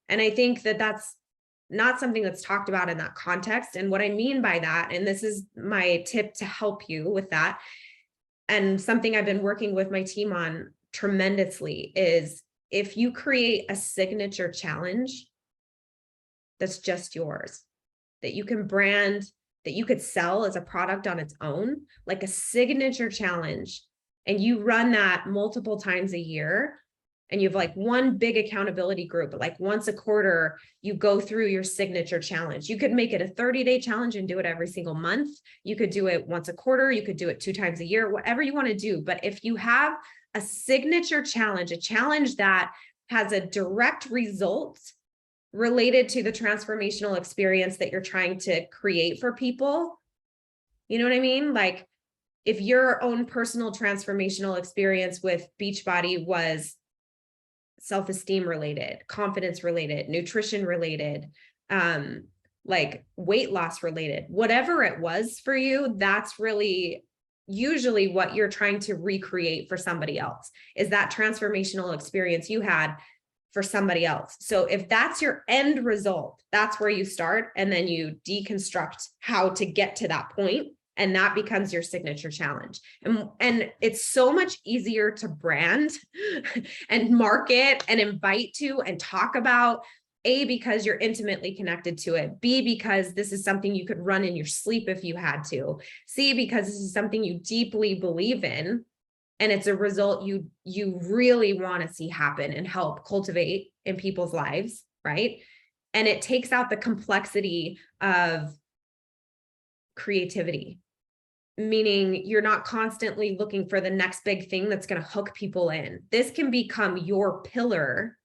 And I think that that's not something that's talked about in that context. And what I mean by that, and this is my tip to help you with that, and something I've been working with my team on tremendously, is if you create a signature challenge that's just yours, that you can brand, that you could sell as a product on its own, like a signature challenge, and you run that multiple times a year, and you have like one big accountability group, but like once a quarter, you go through your signature challenge. You could make it a 30-day challenge and do it every single month. You could do it once a quarter. You could do it 2 times a year, whatever you want to do. But if you have a signature challenge, a challenge that has a direct result related to the transformational experience that you're trying to create for people, you know what I mean? Like if your own personal transformational experience with Beachbody was self-esteem related, confidence related, nutrition related, like weight loss related, whatever it was for you, that's really usually what you're trying to recreate for somebody else, is that transformational experience you had for somebody else. So if that's your end result, that's where you start, and then you deconstruct how to get to that point, and that becomes your signature challenge. And it's so much easier to brand and market and invite to and talk about, A, because you're intimately connected to it, B, because this is something you could run in your sleep if you had to, C, because this is something you deeply believe in, and it's a result you really want to see happen and help cultivate in people's lives, right? And it takes out the complexity of creativity, meaning you're not constantly looking for the next big thing that's going to hook people in. This can become your pillar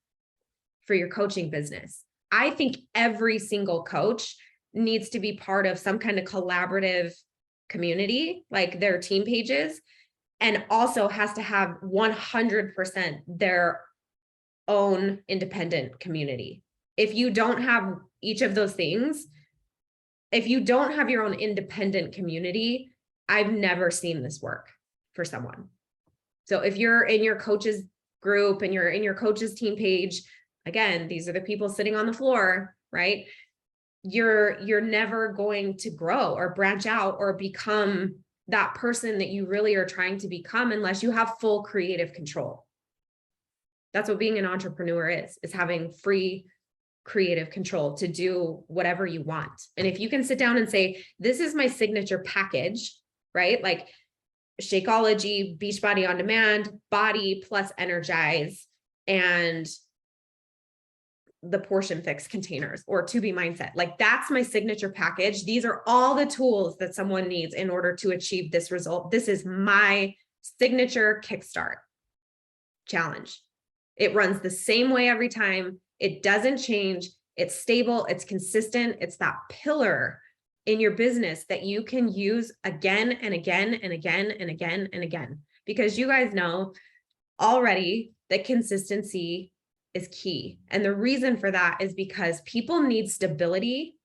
for your coaching business. I think every single coach needs to be part of some kind of collaborative community, like their team pages, and also has to have 100% their own independent community. If you don't have each of those things, if you don't have your own independent community, I've never seen this work for someone. So if you're in your coaches group and you're in your coaches team page, again, these are the people sitting on the floor, right? You're never going to grow or branch out or become that person that you really are trying to become unless you have full creative control. That's what being an entrepreneur is having free creative control to do whatever you want. And if you can sit down and say, this is my signature package, right? Like Shakeology, Beachbody on Demand, Body plus Energize, and the Portion Fix containers, or To Be Mindset. Like that's my signature package. These are all the tools that someone needs in order to achieve this result. This is my signature kickstart challenge. It runs the same way every time. It doesn't change. It's stable. It's consistent. It's that pillar in your business that you can use again and again and again and again and again, because you guys know already that consistency is key. And the reason for that is because people need stability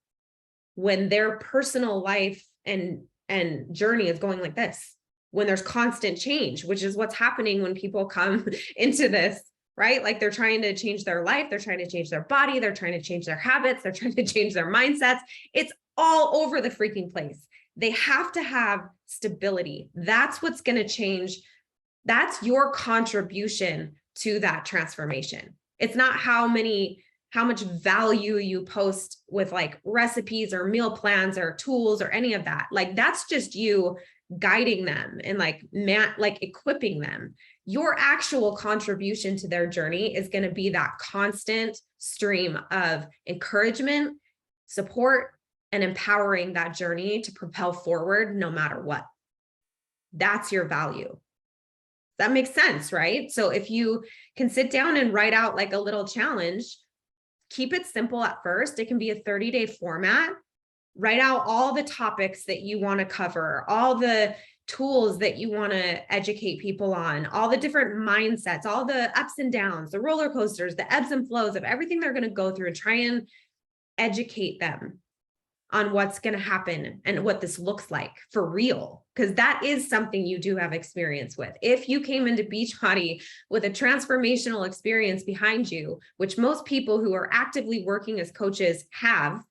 when their personal life and journey is going like this, when there's constant change, which is what's happening when people come into this, right? Like they're trying to change their life. They're trying to change their body. They're trying to change their habits. They're trying to change their mindsets. It's all over the freaking place. They have to have stability. That's what's going to change. That's your contribution to that transformation. It's not how much value you post with like recipes or meal plans or tools or any of that. Like that's just you guiding them and like equipping them. Your actual contribution to their journey is going to be that constant stream of encouragement, support, and empowering that journey to propel forward no matter what. That's your value. That makes sense, right? So if you can sit down and write out like a little challenge, keep it simple at first. It can be a 30-day format. Write out all the topics that you want to cover, all the tools that you want to educate people on, all the different mindsets, all the ups and downs, the roller coasters, the ebbs and flows of everything they're going to go through, and try and educate them on what's going to happen and what this looks like for real, because that is something you do have experience with. If you came into Beachbody with a transformational experience behind you, which most people who are actively working as coaches have,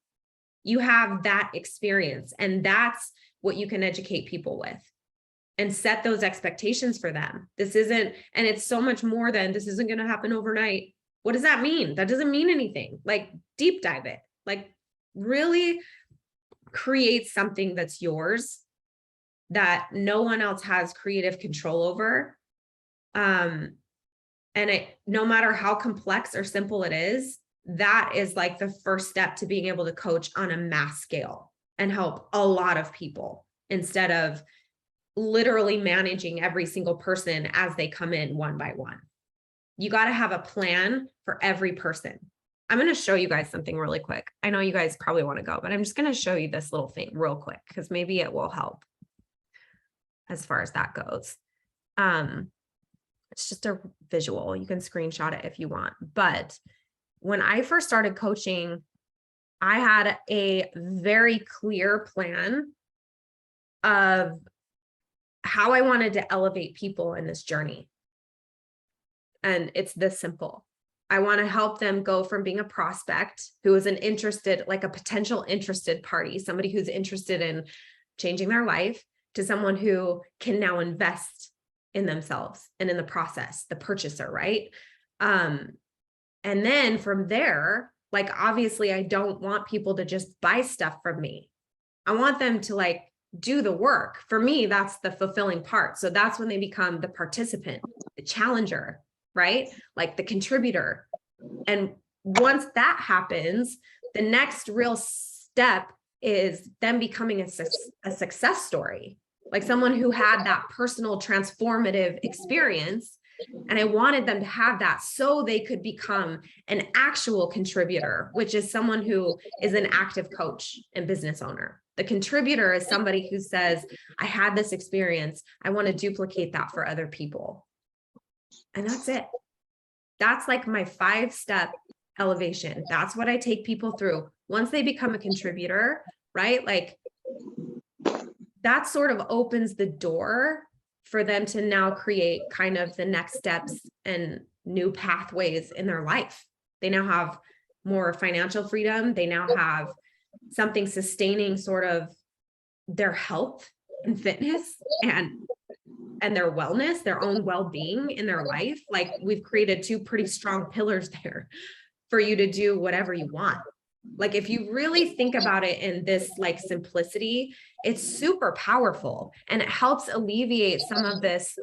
you have that experience, and that's what you can educate people with and set those expectations for them. This isn't, and it's so much more than this isn't going to happen overnight. What does that mean? That doesn't mean anything. Like deep dive it, like really create something that's yours, that no one else has creative control over. And it, no matter how complex or simple it is, that is like the first step to being able to coach on a mass scale and help a lot of people, instead of literally managing every single person as they come in one by one. You got to have a plan for every person. I'm going to show you guys something really quick. I know you guys probably want to go, but I'm just going to show you this little thing real quick, because maybe it will help as far as that goes. It's just a visual. You can screenshot it if you want. But when I first started coaching, I had a very clear plan of how I wanted to elevate people in this journey. And it's this simple. I want to help them go from being a prospect who is an interested, like a potential interested party, somebody who's interested in changing their life, to someone who can now invest in themselves and in the process, the purchaser, right? And then from there, like, obviously I don't want people to just buy stuff from me. I want them to like do the work. For me, that's the fulfilling part. So that's when they become the participant, the challenger, right? Like the contributor. And once that happens, the next real step is them becoming a success story, like someone who had that personal transformative experience. And I wanted them to have that so they could become an actual contributor, which is someone who is an active coach and business owner. The contributor is somebody who says, I had this experience. I want to duplicate that for other people. And that's it. That's like my 5-step elevation. That's what I take people through. Once they become a contributor, right? Like that sort of opens the door for them to now create kind of the next steps and new pathways in their life. They now have more financial freedom. They now have something sustaining sort of their health and fitness and their wellness, their own well-being in their life. Like we've created 2 pretty strong pillars there for you to do whatever you want. Like if you really think about it in this like simplicity, it's super powerful, and it helps alleviate some of this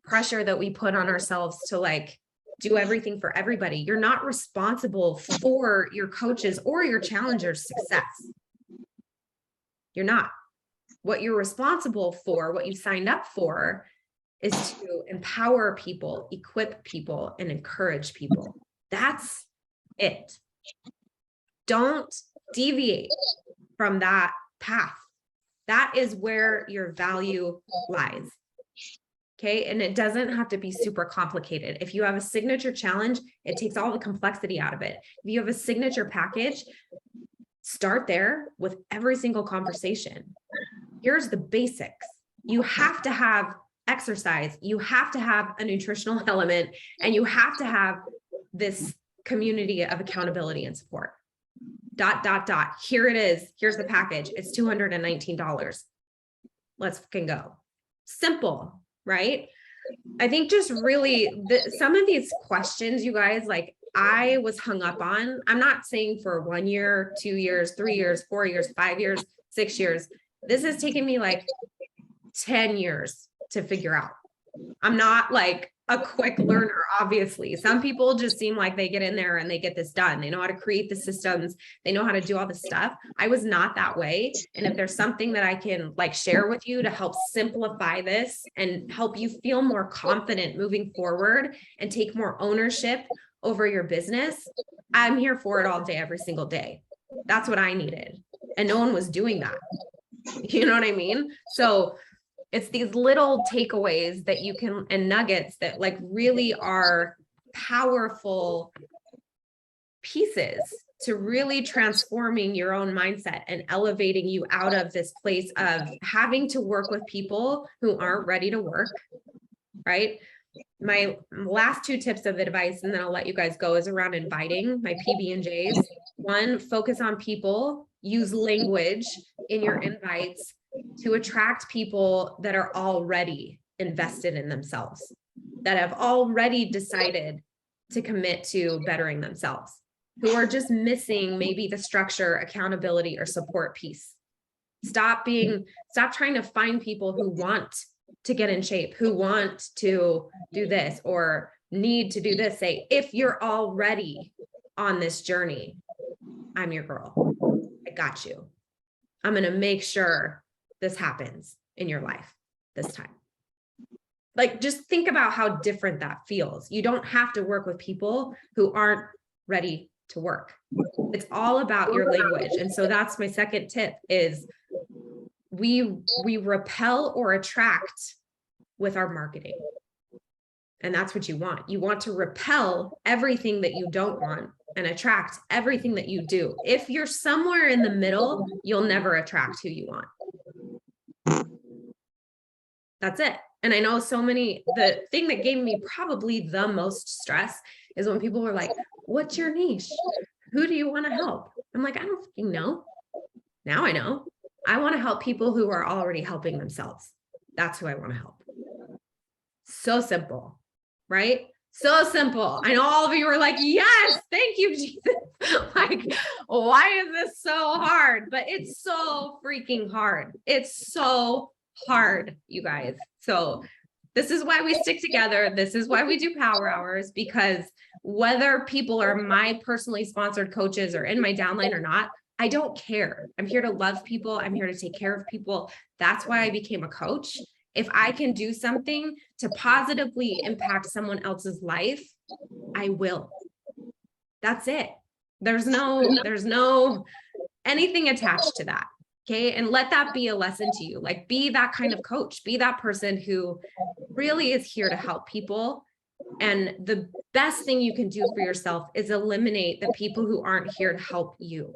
pressure that we put on ourselves to like do everything for everybody. You're not responsible for your coaches or your challengers' success. You're not. What you're responsible for, what you signed up for, is to empower people, equip people, and encourage people. That's it. Don't deviate from that path. That is where your value lies. Okay. And it doesn't have to be super complicated. If you have a signature challenge, it takes all the complexity out of it. If you have a signature package, start there with every single conversation. Here's the basics. You have to have exercise. You have to have a nutritional element, and you have to have this community of accountability and support. ... Here it is. Here's the package. It's $219. Let's fucking go. Simple, right? I think just really some of these questions, you guys, like I was hung up on. I'm not saying for 1 year, 2 years, 3 years, 4 years, 5 years, 6 years. This has taken me like 10 years to figure out. I'm not like a quick learner, obviously. Some people just seem like they get in there and they get this done. They know how to create the systems. They know how to do all the stuff. I was not that way. And if there's something that I can like share with you to help simplify this and help you feel more confident moving forward and take more ownership over your business, I'm here for it all day, every single day. That's what I needed. And no one was doing that. You know what I mean? So it's these little takeaways that you can, and nuggets that like really are powerful pieces to really transforming your own mindset and elevating you out of this place of having to work with people who aren't ready to work, right? My last 2 tips of advice, and then I'll let you guys go, is around inviting my PB&Js. 1, focus on people, use language in your invites to attract people that are already invested in themselves, that have already decided to commit to bettering themselves, who are just missing maybe the structure, accountability, or support piece. Stop trying to find people who want to get in shape, who want to do this or need to do this. Say, if you're already on this journey, I'm your girl. I got you. I'm going to make sure this happens in your life this time. Like, just think about how different that feels. You don't have to work with people who aren't ready to work. It's all about your language. And so that's my second tip is we repel or attract with our marketing. And that's what you want. You want to repel everything that you don't want and attract everything that you do. If you're somewhere in the middle, you'll never attract who you want. That's it. And I know the thing that gave me probably the most stress is when people were like, what's your niche? Who do you want to help? I'm like, I don't fucking know. Now I know. I want to help people who are already helping themselves. That's who I want to help. So simple, right? So simple. I know all of you are like, yes, thank you, Jesus. Like, why is this so hard? But it's so freaking hard. It's so hard, you guys. So this is why we stick together. This is why we do power hours, because whether people are my personally sponsored coaches or in my downline or not, I don't care. I'm here to love people. I'm here to take care of people. That's why I became a coach. If I can do something to positively impact someone else's life, I will. That's it. There's no anything attached to that. Okay. And let that be a lesson to you. Like, be that kind of coach, be that person who really is here to help people. And the best thing you can do for yourself is eliminate the people who aren't here to help you.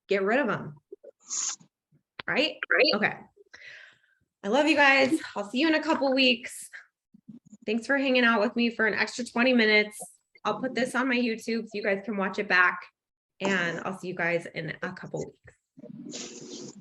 Get rid of them. Right? Okay. I love you guys. I'll see you in a couple weeks. Thanks for hanging out with me for an extra 20 minutes. I'll put this on my YouTube so you guys can watch it back. And I'll see you guys in a couple weeks.